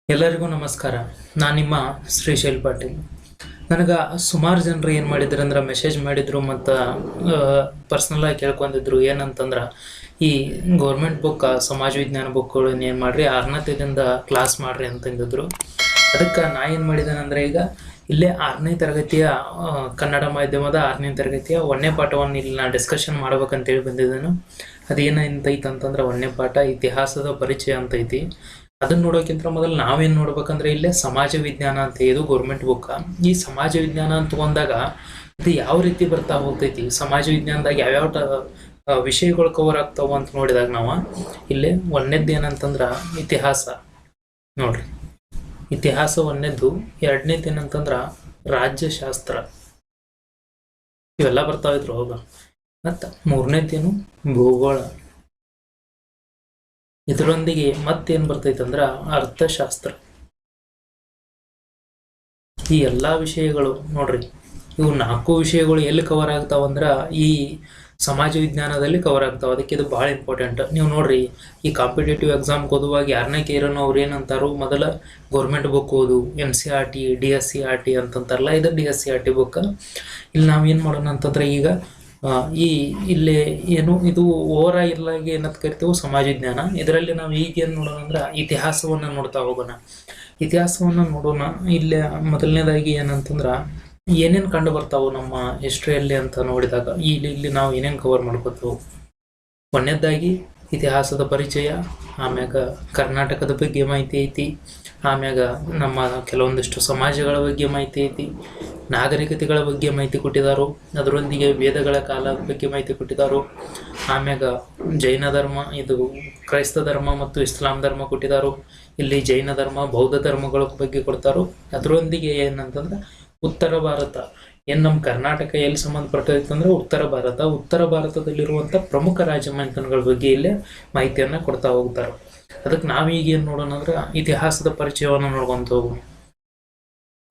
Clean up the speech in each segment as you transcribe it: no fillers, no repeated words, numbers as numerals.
ಎಲ್ಲರಿಗೂ ನಮಸ್ಕಾರ. ನಾನು ನಿಮ್ಮ ಶ್ರೀಶೈಲ್ ಪಾಟೀಲ್. ನನಗೆ ಸುಮಾರು ಜನರು ಏನು ಮಾಡಿದ್ರು ಅಂದ್ರೆ ಮೆಸೇಜ್ ಮಾಡಿದ್ರು ಮತ್ತು ಪರ್ಸ್ನಲಾಗಿ ಕೇಳ್ಕೊಂಡಿದ್ರು. ಏನಂತಂದ್ರೆ ಈ ಗೌರ್ಮೆಂಟ್ ಬುಕ್ ಸಮಾಜ ವಿಜ್ಞಾನ ಬುಕ್ಗಳನ್ನ ಏನು ಮಾಡಿರಿ 6ನೇ ತರಗತಿಯಿಂದ ಕ್ಲಾಸ್ ಮಾಡಿರಿ ಅಂತಂದಿದ್ರು. ಅದಕ್ಕೆ ನಾ ಏನು ಮಾಡಿದ್ದೇನೆಂದರೆ ಈಗ ಇಲ್ಲೇ 6ನೇ ತರಗತಿಯ ಕನ್ನಡ ಮಾಧ್ಯಮದ 6ನೇ ತರಗತಿಯ 1ನೇ ಪಾಠವನ್ನು ಇಲ್ಲಿ ನಾನು ಡಿಸ್ಕಷನ್ ಮಾಡ್ಬೇಕಂತೇಳಿ ಬಂದಿದ್ದೇನೆ. ಅದೇನಂತೈತೆ ಅಂತಂದ್ರೆ 1ನೇ ಪಾಠ ಇತಿಹಾಸದ ಪರಿಚಯ ಅಂತೈತಿ. ಅದನ್ನ ನೋಡೋಕ್ಕಿಂತ ಮೊದಲು ನಾವೇನು ನೋಡ್ಬೇಕಂದ್ರೆ ಇಲ್ಲೇ ಸಮಾಜ ವಿಜ್ಞಾನ ಅಂತ ಇದು ಗೌರ್ಮೆಂಟ್ ಬುಕ್. ಈ ಸಮಾಜ ವಿಜ್ಞಾನ ಅಂತ ತಗೊಂಡಾಗ ಇದು ಯಾವ ರೀತಿ ಬರ್ತಾ ಹೋಗ್ತೈತಿ, ಸಮಾಜ ವಿಜ್ಞಾನದಾಗ ಯಾವ್ಯಾವ ವಿಷಯಗಳು ಕವರ್ ಆಗ್ತಾವ ಅಂತ ನೋಡಿದಾಗ ನಾವು ಇಲ್ಲೇ 1ನೇದ್ದು ಏನಂತಂದ್ರೆ ಇತಿಹಾಸ ನೋಡ್ರಿ. ಇತಿಹಾಸ 1ನೇದ್ದು. 2ನೇದ್ದು ಏನಂತಂದ್ರೆ ರಾಜ್ಯಶಾಸ್ತ್ರ, ಇವೆಲ್ಲ ಬರ್ತಾವಿದ್ರು ಹೌದಾ. ಮತ್ತು 3ನೇದ್ದೇನು ಭೂಗೋಳ. ಇದರೊಂದಿಗೆ ಮತ್ತೇನು ಬರ್ತೈತೆ ಅಂದ್ರೆ ಅರ್ಥಶಾಸ್ತ್ರ. ಈ ಎಲ್ಲ ವಿಷಯಗಳು ನೋಡ್ರಿ, ಇವು 4 ವಿಷಯಗಳು ಎಲ್ಲಿ ಕವರ್ ಆಗ್ತಾವಂದ್ರೆ ಈ ಸಮಾಜ ವಿಜ್ಞಾನದಲ್ಲಿ ಕವರ್ ಆಗ್ತಾವೆ. ಅದಕ್ಕೆ ಇದು ಭಾಳ ಇಂಪಾರ್ಟೆಂಟ್. ನೀವು ನೋಡ್ರಿ, ಈ ಕಾಂಪಿಟೇಟಿವ್ ಎಕ್ಸಾಮ್ಗೆ ಓದುವಾಗ 2ನೇ ಕೇರನ್ನು ಅವ್ರು ಏನಂತಾರು, ಮೊದಲ ಗೌರ್ಮೆಂಟ್ ಬುಕ್ ಓದು, NCERT DSCERT ಅಂತಂತಾರಲ್ಲ, ಇದು DSCERT ಬುಕ್. ಇಲ್ಲಿ ನಾವೇನು ಮಾಡೋಣ ಅಂತಂದ್ರೆ ಈಗ ಇಲ್ಲಿ ಏನು ಇದು ಓವರ್ ಆಗಿ ಏನಂತ ಕರಿತೀವಿ ಸಮಾಜ ವಿಜ್ಞಾನ. ಇದರಲ್ಲಿ ನಾವು ಈಗೇನು ನೋಡೋಣ ಅಂದ್ರೆ ಇತಿಹಾಸವನ್ನು ನೋಡ್ತಾ ಹೋಗೋಣ. ಇತಿಹಾಸವನ್ನು ನೋಡೋಣ. ಇಲ್ಲಿ ಮೊದಲನೇದಾಗಿ ಏನಂತಂದ್ರೆ ಏನೇನು ಕಂಡು ಬರ್ತಾವೆ ನಮ್ಮ ಹಿಸ್ಟ್ರಿಯಲ್ಲಿ ಅಂತ ನೋಡಿದಾಗ ಇಲ್ಲಿ ನಾವು ಏನೇನು ಕವರ್ ಮಾಡ್ಕೋತೀವಿ. 1ನೇದಾಗಿ ಇತಿಹಾಸದ ಪರಿಚಯ, ಆಮ್ಯಾಗ ಕರ್ನಾಟಕದ ಬಗ್ಗೆ ಮಾಹಿತಿ ಐತಿ, ಆಮ್ಯಾಗ ನಮ್ಮ ಕೆಲವೊಂದಿಷ್ಟು ಸಮಾಜಗಳ ಬಗ್ಗೆ ಮಾಹಿತಿ ಐತಿ, ನಾಗರಿಕತೆಗಳ ಬಗ್ಗೆ ಮಾಹಿತಿ ಕೊಟ್ಟಿದ್ದಾರು, ಅದರೊಂದಿಗೆ ವೇದಗಳ ಕಾಲದ ಬಗ್ಗೆ ಮಾಹಿತಿ ಕೊಟ್ಟಿದ್ದಾರು, ಆಮ್ಯಾಗ ಜೈನ ಧರ್ಮ, ಇದು ಕ್ರೈಸ್ತ ಧರ್ಮ ಮತ್ತು ಇಸ್ಲಾಂ ಧರ್ಮ ಕೊಟ್ಟಿದ್ದಾರು. ಇಲ್ಲಿ ಜೈನ ಧರ್ಮ ಬೌದ್ಧ ಧರ್ಮಗಳ ಬಗ್ಗೆ ಕೊಡ್ತಾರೋ. ಅದರೊಂದಿಗೆ ಏನಂತಂದ್ರೆ ಉತ್ತರ ಭಾರತ, ಏನು ನಮ್ಮ ಕರ್ನಾಟಕ ಎಲ್ಲಿ ಸಂಬಂಧಪಟ್ಟೈತೆ ಅಂದ್ರೆ ಉತ್ತರ ಭಾರತದಲ್ಲಿರುವಂಥ ಪ್ರಮುಖ ರಾಜಮನೆತನಗಳ ಬಗ್ಗೆ ಇಲ್ಲೇ ಮಾಹಿತಿಯನ್ನು ಕೊಡ್ತಾ ಹೋಗ್ತಾರೆ. ಅದಕ್ಕೆ ನಾವೀಗ ಏನು ನೋಡೋಣ ಅಂದ್ರೆ ಇತಿಹಾಸದ ಪರಿಚಯವನ್ನು ನೋಡ್ಕೊಂತ ಹೋಗೋಣ.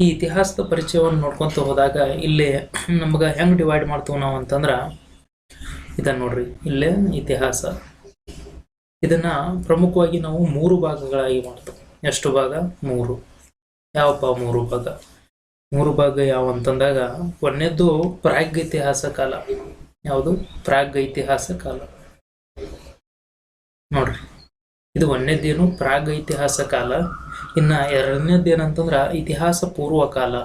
ಈ ಇತಿಹಾಸದ ಪರಿಚಯವನ್ನು ನೋಡ್ಕೊಂತ ಹೋದಾಗ ಇಲ್ಲೇ ನಮ್ಗೆ ಹೆಂಗೆ ಡಿವೈಡ್ ಮಾಡ್ತೀವಿ ನಾವು ಅಂತಂದ್ರೆ ಇದನ್ನು ನೋಡ್ರಿ. ಇಲ್ಲೇ ಇತಿಹಾಸ ಇದನ್ನ ಪ್ರಮುಖವಾಗಿ ನಾವು 3 ಭಾಗಗಳಾಗಿ ಮಾಡ್ತೀವಿ. ಎಷ್ಟು ಭಾಗ? 3. ಯಾವಪ್ಪ 3 ಭಾಗ? 3 ಭಾಗ ಯಾವ ಅಂತಂದಾಗ 1ನೇದ್ದು ಪ್ರಾಗ್ಇತಿಹಾಸ ಕಾಲ. ಯಾವುದು? ಪ್ರಾಗ್ಇತಿಹಾಸ ಕಾಲ ನೋಡ್ರಿ. ಇದು 1ನೇದ್ದೇನು ಪ್ರಾಗ್ಇತಿಹಾಸ ಕಾಲ. ಇನ್ನ 2ನೇದ್ದು ಏನಂತಂದ್ರ ಇತಿಹಾಸ ಪೂರ್ವಕಾಲ,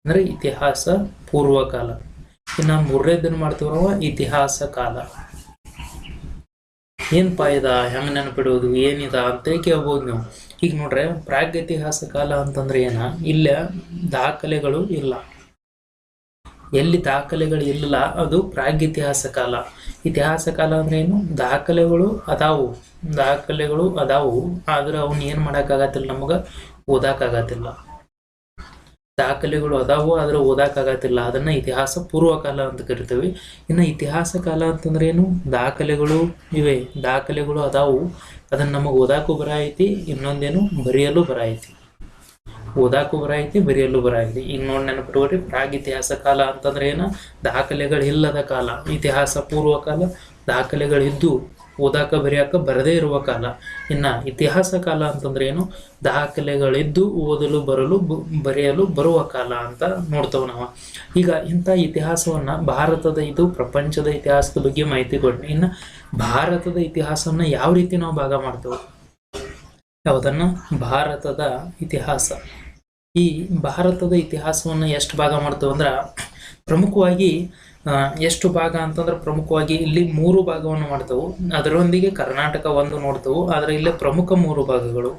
ಅಂದ್ರೆ ಇತಿಹಾಸ ಪೂರ್ವಕಾಲ. ಇನ್ನ 3ನೇದನ್ನು ಮಾಡ್ತೀವಿ ನಾವು ಇತಿಹಾಸ ಕಾಲ. ಏನ್ಪಾ ಇದ, ಹೆಂಗ ನೆನಪಿಡೋದು, ಏನಿದ ಅಂತ ಕೇಳ್ಬೋದು ನೀವು. ಈಗ ನೋಡ್ರೆ ಪ್ರಾಗ್ಇತಿಹಾಸ ಕಾಲ ಅಂತಂದ್ರೆ ಏನ, ಇಲ್ಲ ದಾಖಲೆಗಳು ಇಲ್ಲ. ಎಲ್ಲಿ ದಾಖಲೆಗಳು ಇಲ್ಲ ಅದು ಪ್ರಾಗ್ಇತಿಹಾಸ ಕಾಲ. ಇತಿಹಾಸ ಕಾಲ ಅಂದ್ರೆ ಏನು? ದಾಖಲೆಗಳು ಅದಾವು ಆದ್ರೆ ಅವನ್ನ ಏನ್ ಮಾಡಕ್ಕಾಗತ್ತಿಲ್ಲ, ನಮಗ ಓದಾಕಾಗತ್ತಿಲ್ಲ. ದಾಖಲೆಗಳು ಅದಾವು ಆದ್ರೆ ಓದಾಕಾಗತ್ತಿಲ್ಲ. ಅದನ್ನ ಇತಿಹಾಸ ಪೂರ್ವಕಾಲ ಅಂತ ಕರಿತೀವಿ. ಇನ್ನು ಇತಿಹಾಸ ಕಾಲ ಅಂತಂದ್ರೆ ಏನು? ದಾಖಲೆಗಳು ಅದಾವು, ಅದನ್ನ ನಮಗೆ ಓದಾಕು ಬರ ಐತಿ, ಇನ್ನೊಂದೇನು ಬರೆಯಲು ಬರ ಐತಿ. ಓದಾಕು ಬರ ಐತಿ, ಬರೆಯಲು ಬರ ಐತಿ. ಈಗ ನೋಡಿ ನೆನಪಿಟ್ಕೊಡ್ರಿ, ಪ್ರಾಗ್ಇತಿಹಾಸ ಕಾಲ ಅಂತಂದ್ರೆ ಏನ? ದಾಖಲೆಗಳಿಲ್ಲದ ಕಾಲ. ಇತಿಹಾಸ ಪೂರ್ವಕಾಲ ದಾಖಲೆಗಳಿದ್ದು ಓದಾಕ ಬರೆಯಾಕ ಬರದೇ ಇರುವ ಕಾಲ. ಇನ್ನ ಇತಿಹಾಸ ಕಾಲ ಅಂತಂದ್ರೆ ಏನು? ದಾಖಲೆಗಳಿದ್ದು ಓದಲು ಬರೆಯಲು ಬರುವ ಕಾಲ ಅಂತ ನೋಡ್ತೇವೆ ನಾವು. ಈಗ ಇಂಥ ಇತಿಹಾಸವನ್ನ ಭಾರತದ, ಇದು ಪ್ರಪಂಚದ ಇತಿಹಾಸದ ಬಗ್ಗೆ ಮಾಹಿತಿ ಕೊಡ್ತೀನಿ. ಇನ್ನು ಭಾರತದ ಇತಿಹಾಸವನ್ನ ಯಾವ ರೀತಿ ನಾವು ಭಾಗ ಮಾಡ್ತೇವೆ? ಯಾವುದನ್ನ? ಭಾರತದ ಇತಿಹಾಸ. ಈ ಭಾರತದ ಇತಿಹಾಸವನ್ನ ಎಷ್ಟು ಭಾಗ ಮಾಡ್ತೇವೆ ಅಂದ್ರೆ ಪ್ರಮುಖವಾಗಿ ಎಷ್ಟು ಭಾಗ ಅಂತಂದ್ರೆ ಪ್ರಮುಖವಾಗಿ ಇಲ್ಲಿ 3 ಭಾಗವನ್ನು ಮಾಡ್ತೇವೆ. ಅದರೊಂದಿಗೆ ಕರ್ನಾಟಕ 1 ನೋಡ್ತೇವೆ. ಆದ್ರೆ ಇಲ್ಲಿ ಪ್ರಮುಖ 3 ಭಾಗಗಳು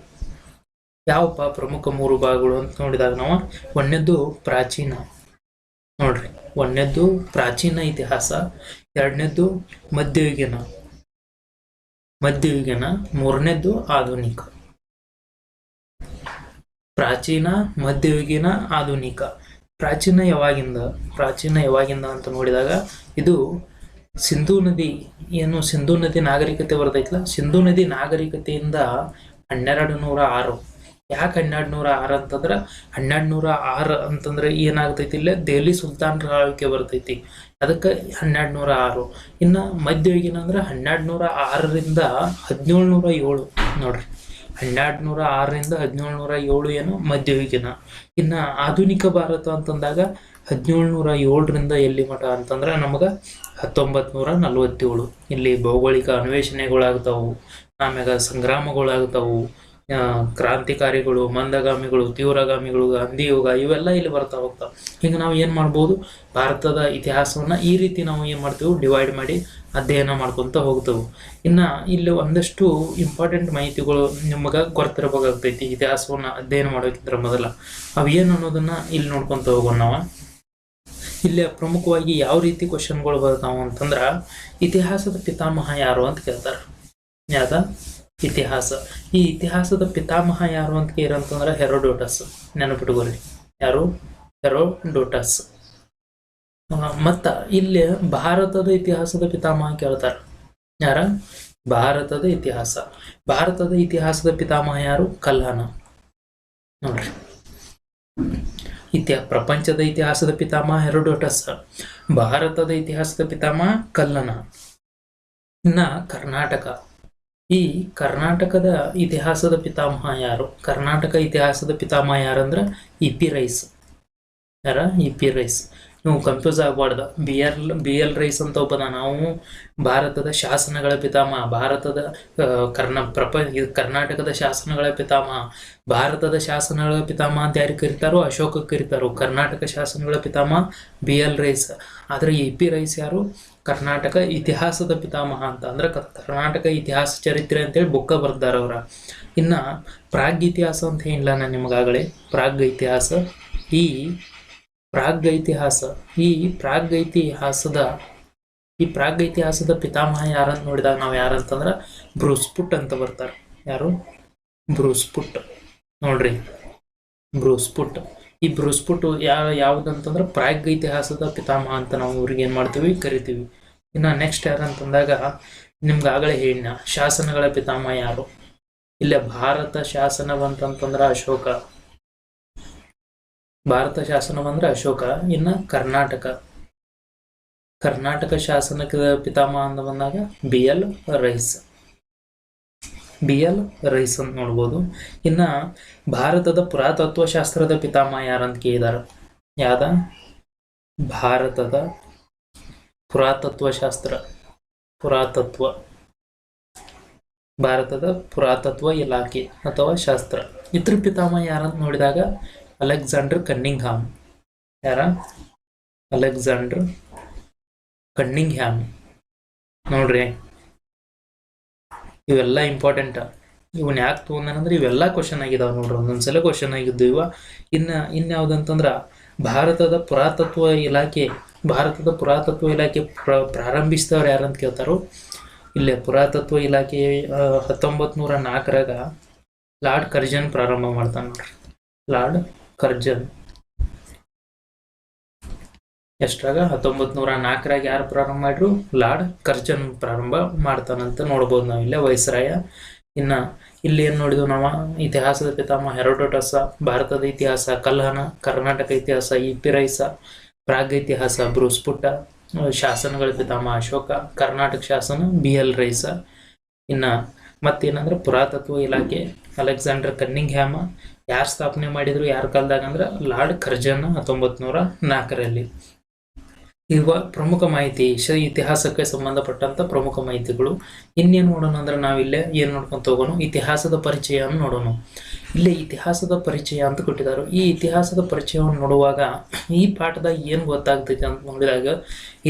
ಯಾವಪ್ಪ? ಪ್ರಮುಖ 3 ಭಾಗಗಳು ಅಂತ ನೋಡಿದಾಗ ನಾವು 1ನೇದ್ದು ಪ್ರಾಚೀನ ನೋಡ್ರಿ. 1ನೇದ್ದು ಪ್ರಾಚೀನ ಇತಿಹಾಸ, 2ನೇದ್ದು ಮಧ್ಯಯುಗೀನ, 3ನೇದ್ದು ಆಧುನಿಕ. ಪ್ರಾಚೀನ, ಮಧ್ಯಯುಗೀನ, ಆಧುನಿಕ. ಪ್ರಾಚೀನ ಯಾವಾಗಿಂದ ಅಂತ ನೋಡಿದಾಗ ಇದು ಸಿಂಧೂ ನದಿ, ಏನು ಸಿಂಧೂ ನದಿ ನಾಗರಿಕತೆ ಬರ್ತೈತಲ್ಲ, ಸಿಂಧೂ ನದಿ ನಾಗರಿಕತೆಯಿಂದ 1206. ಯಾಕೆ 1206 ಅಂತಂದ್ರೆ 1206 ಅಂತಂದ್ರೆ ಏನಾಗ್ತೈತಿ, ಇಲ್ಲ ದೆಹಲಿ ಸುಲ್ತಾನರ ಆಳ್ವಿಕೆ ಬರ್ತೈತಿ, ಅದಕ್ಕೆ 1206. ಇನ್ನು ಮಧ್ಯಯುಗೀನ ಅಂದ್ರೆ 1206ರಿಂದ 1707 ನೋಡ್ರಿ. 1206 1707 ಏನು ಮಧ್ಯಯುಗೀನ. ಇನ್ನ ಆಧುನಿಕ ಭಾರತ ಅಂತಂದಾಗ 1707 ಎಲ್ಲಿ ಮಠ ಅಂತಂದ್ರೆ ನಮಗ 1947. ಇಲ್ಲಿ ಭೌಗೋಳಿಕ ಅನ್ವೇಷಣೆಗಳಾಗ್ತಾವು, ಆಮ್ಯಾಗ ಸಂಗ್ರಾಮಗಳಾಗ್ತಾವು, ಕ್ರಾಂತಿಕಾರಿಗಳು, ಮಂದಗಾಮಿಗಳು, ತೀವ್ರಗಾಮಿಗಳು, ಗಾಂಧಿಯುಗ ಇವೆಲ್ಲ ಇಲ್ಲಿ ಬರ್ತಾ ಹೋಗ್ತಾವ. ಹಿಂಗೆ ನಾವು ಏನು ಮಾಡ್ಬೋದು, ಭಾರತದ ಇತಿಹಾಸವನ್ನ ಈ ರೀತಿ ನಾವು ಏನು ಮಾಡ್ತೀವಿ, ಡಿವೈಡ್ ಮಾಡಿ ಅಧ್ಯಯನ ಮಾಡ್ಕೊತ ಹೋಗ್ತೇವೆ. ಇನ್ನ ಇಲ್ಲಿ ಒಂದಷ್ಟು ಇಂಪಾರ್ಟೆಂಟ್ ಮಾಹಿತಿಗಳು ನಿಮಗೆ ಗೊತ್ತಿರಬೇಕಾಗ್ತೈತಿ ಇತಿಹಾಸವನ್ನ ಅಧ್ಯಯನ ಮಾಡೋಕ್ಕಿಂತ ಮೊದಲ. ಅವು ಏನು ಅನ್ನೋದನ್ನ ಇಲ್ಲಿ ನೋಡ್ಕೊಂತ ಹೋಗೋಣ ನಾವು. ಇಲ್ಲಿ ಪ್ರಮುಖವಾಗಿ ಯಾವ ರೀತಿ ಕ್ವಶನ್ಗಳು ಬರ್ತಾವ ಅಂತಂದ್ರ, ಇತಿಹಾಸದ ಪಿತಾಮಹ ಯಾರು ಅಂತ ಕೇಳ್ತಾರ. ಯಾವ್ದ ಇತಿಹಾಸ, ಈ ಇತಿಹಾಸದ ಪಿತಾಮಹ ಯಾರು ಅಂತ ಕೇರಂತಂದ್ರ ಹೆರೋಡೋಟಸ್. ನೆನಪಿಟ್ಕೋರಿ, ಯಾರು? ಹೆರೋಡೋಟಸ್. ಮತ್ತ ಇಲ್ಲಿ ಭಾರತದ ಇತಿಹಾಸದ ಪಿತಾಮಹ ಕೇಳ್ತಾರ. ಯಾರ? ಭಾರತದ ಇತಿಹಾಸ. ಭಾರತದ ಇತಿಹಾಸದ ಪಿತಾಮಹ ಯಾರು? ಕಲ್ಹಣ. ನೋಡ್ರಿ, ಪ್ರಪಂಚದ ಇತಿಹಾಸದ ಪಿತಾಮಹ ಹೆರೋಡೋಟಸ್, ಭಾರತದ ಇತಿಹಾಸದ ಪಿತಾಮಹ ಕಲ್ಹಣ. ಇನ್ನ ಕರ್ನಾಟಕ, ಈ ಕರ್ನಾಟಕದ ಇತಿಹಾಸದ ಪಿತಾಮಹ ಯಾರು? ಕರ್ನಾಟಕ ಇತಿಹಾಸದ ಪಿತಾಮಹ ಯಾರಂದ್ರ ಇ.ಪಿ. ರೈಸ್. ಯಾರ? ಇ.ಪಿ. ರೈಸ್. ನೀವು ಕನ್ಫ್ಯೂಸ್ ಆಗಬಾರ್ದ. ಬಿ ಎಲ್ ರೈಸ್ ಅಂತ ಒಬ್ಬನ. ನಾವು ಭಾರತದ ಶಾಸನಗಳ ಪಿತಾಮಹ, ಭಾರತದ ಕರ್ನಾಟಕದ ಶಾಸನಗಳ ಪಿತಾಮಹ. ಭಾರತದ ಶಾಸನಗಳ ಪಿತಾಮಹ ಅಂತ ಯಾರಿಗೆ ಕರೀತಾರೋ? ಅಶೋಕ ಕರೀತಾರೋ. ಕರ್ನಾಟಕ ಶಾಸನಗಳ ಪಿತಾಮಹ ಬಿ.ಎಲ್. ರೈಸ್. ಆದ್ರೆ ಇ.ಪಿ. ರೈಸ್ ಯಾರು? ಕರ್ನಾಟಕ ಇತಿಹಾಸದ ಪಿತಾಮಹ ಅಂತ. ಅಂದ್ರೆ ಕರ್ನಾಟಕ ಇತಿಹಾಸ ಚರಿತ್ರೆ ಅಂತೇಳಿ ಬುಕ್ಕ ಬರ್ದಾರ ಅವ್ರ. ಇನ್ನ ಪ್ರಾಗ್ ಇತಿಹಾಸ ಅಂತ ಹೇಳಿಲ್ಲ ನಾನು ನಿಮಗಾಗಲೇ. ಪ್ರಾಗ್ ಇತಿಹಾಸ, ಈ ಪ್ರಾಗ್ ಇತಿಹಾಸದ ಪಿತಾಮಹ ಯಾರಂತ ನೋಡಿದಾಗ ನಾವು ಯಾರಂತಂದ್ರ ಬ್ರೂಸ್ಫುಟ್ ಅಂತ ಬರ್ತಾರ. ಯಾರು? ಬ್ರೂಸ್ಫುಟ್. ನೋಡ್ರಿ, ಬ್ರೂಸ್ಫುಟ್. ಈ ಬ್ರೂಸ್ಫುಟ್ ಯಾವ್ದಂತಂದ್ರ ಪ್ರಾಗ್ ಇತಿಹಾಸದ ಪಿತಾಮಹ ಅಂತ ನಾವು ಇವ್ರಿಗೆ ಏನ್ ಮಾಡ್ತೀವಿ, ಕರಿತೀವಿ. ಇನ್ನ ನೆಕ್ಸ್ಟ್ ಯಾರಂತಂದಾಗ ನಿಮ್ಗಾಗಲೇ ಹೇಳಿನ ಶಾಸನಗಳ ಪಿತಾಮಹ ಯಾರು? ಇಲ್ಲೇ ಭಾರತ ಶಾಸನ ಬಂತಂತಂದ್ರ ಅಶೋಕ. ಭಾರತ ಶಾಸನ ಬಂದ್ರೆ ಅಶೋಕ. ಇನ್ನ ಕರ್ನಾಟಕ ಶಾಸನದ ಪಿತಾಮಹ ಅಂತ ಬಂದಾಗ ಬಿ.ಎಲ್. ರೈಸ್. ಬಿ.ಎಲ್. ರೈಸ್ ಅಂತ ನೋಡ್ಬೋದು. ಇನ್ನ ಭಾರತದ ಪುರಾತತ್ವ ಶಾಸ್ತ್ರದ ಪಿತಾಮಹ ಯಾರಂತ ಕೇಳಿದಾರ. ಯಾವ್ದ? ಭಾರತದ ಪುರಾತತ್ವ ಶಾಸ್ತ್ರ. ಭಾರತದ ಪುರಾತತ್ವ ಇಲಾಖೆ ಅಥವಾ ಶಾಸ್ತ್ರ. ಇದ್ರ ಪಿತಾಮಹ ಯಾರಂತ ನೋಡಿದಾಗ ಅಲೆಕ್ಸಾಂಡರ್ ಕನ್ನಿಂಗ್ಹ್ಯಾಮ್. ಯಾರ? Alexander Cunningham. ನೋಡ್ರಿ, ಇವೆಲ್ಲ ಇಂಪಾರ್ಟೆಂಟ್. ಇವನ್ ಯಾಕೆ ತಗೊಂಡಂದ್ರೆ ಇವೆಲ್ಲ ಕ್ವಶನ್ ಆಗಿದಾವ ನೋಡ್ರಿ, ಒಂದೊಂದ್ಸಲ ಕ್ವಶನ್ ಆಗಿದ್ದು ಇವ. ಇನ್ಯಾವ್ದಂತಂದ್ರ ಭಾರತದ ಪುರಾತತ್ವ ಇಲಾಖೆ ಪ್ರಾರಂಭಿಸಿದವ್ರು ಯಾರಂತ ಕೇಳ್ತಾರೋ. ಇಲ್ಲೇ ಪುರಾತತ್ವ ಇಲಾಖೆ 1904 ಲಾರ್ಡ್ ಕರ್ಜನ್ ಪ್ರಾರಂಭ ಮಾಡ್ತಾನ ನೋಡ್ರಿ. Lord Curzon. ಎಷ್ಟ್ರಾಗ? 1904 ಯಾರು ಪ್ರಾರಂಭ ಮಾಡ್ರು? ಲಾರ್ಡ್ ಕರ್ಜನ್ ಪ್ರಾರಂಭ ಮಾಡ್ತಾನಂತ ನೋಡ್ಬೋದು ನಾವು ಇಲ್ಲೇ, ವೈಸ್ರಾಯ. ಇನ್ನ ಇಲ್ಲಿ ಏನ್ ನೋಡಿದ್ವು ನಾವು? ಇತಿಹಾಸದ ಪಿತಾಮಹ ಹೆರೋಡೋಟಸ್, ಭಾರತದ ಇತಿಹಾಸ ಕಲ್ಹಣ, ಕರ್ನಾಟಕ ಇತಿಹಾಸ ಇ.ಪಿ. ರೈಸ, ಪ್ರಾಗ್ ಇತಿಹಾಸ ಬ್ರೂಸ್ಫುಟ್, ಶಾಸನಗಳ ಪಿತಾಮಹ ಅಶೋಕ, ಕರ್ನಾಟಕ ಶಾಸನ ಬಿ.ಎಲ್. ರೈಸ. ಇನ್ನ ಮತ್ತೇನಂದ್ರೆ ಪುರಾತತ್ವ ಇಲಾಖೆ ಅಲೆಕ್ಸಾಂಡರ್ ಕನ್ನಿಂಗ್ಹ್ಯಾಮ್. ಯಾರು ಸ್ಥಾಪನೆ ಮಾಡಿದ್ರು ಯಾರ ಕಾಲದಾಗ ಅಂದ್ರೆ ಲಾರ್ಡ್ ಕರ್ಜನ್ 1904. ಇವ ಪ್ರಮುಖ ಮಾಹಿತಿ, ಇತಿಹಾಸಕ್ಕೆ ಸಂಬಂಧಪಟ್ಟಂತ ಪ್ರಮುಖ ಮಾಹಿತಿಗಳು. ಇನ್ನೇನು ನೋಡೋಣ ಅಂದ್ರೆ ನಾವಿಲ್ಲೇ ಏನ್ ನೋಡ್ಕೊಂತ ಹೋಗೋಣ, ಇತಿಹಾಸದ ಪರಿಚಯವನ್ನು ನೋಡೋಣ. ಇಲ್ಲೇ ಇತಿಹಾಸದ ಪರಿಚಯ ಅಂತ ಕೊಟ್ಟಿದ್ದಾರೆ. ಈ ಇತಿಹಾಸದ ಪರಿಚಯವನ್ನು ನೋಡುವಾಗ ಈ ಪಾಠದಾಗ ಏನ್ ಗೊತ್ತಾಗ್ತೈತೆ ಅಂತ ನೋಡಿದಾಗ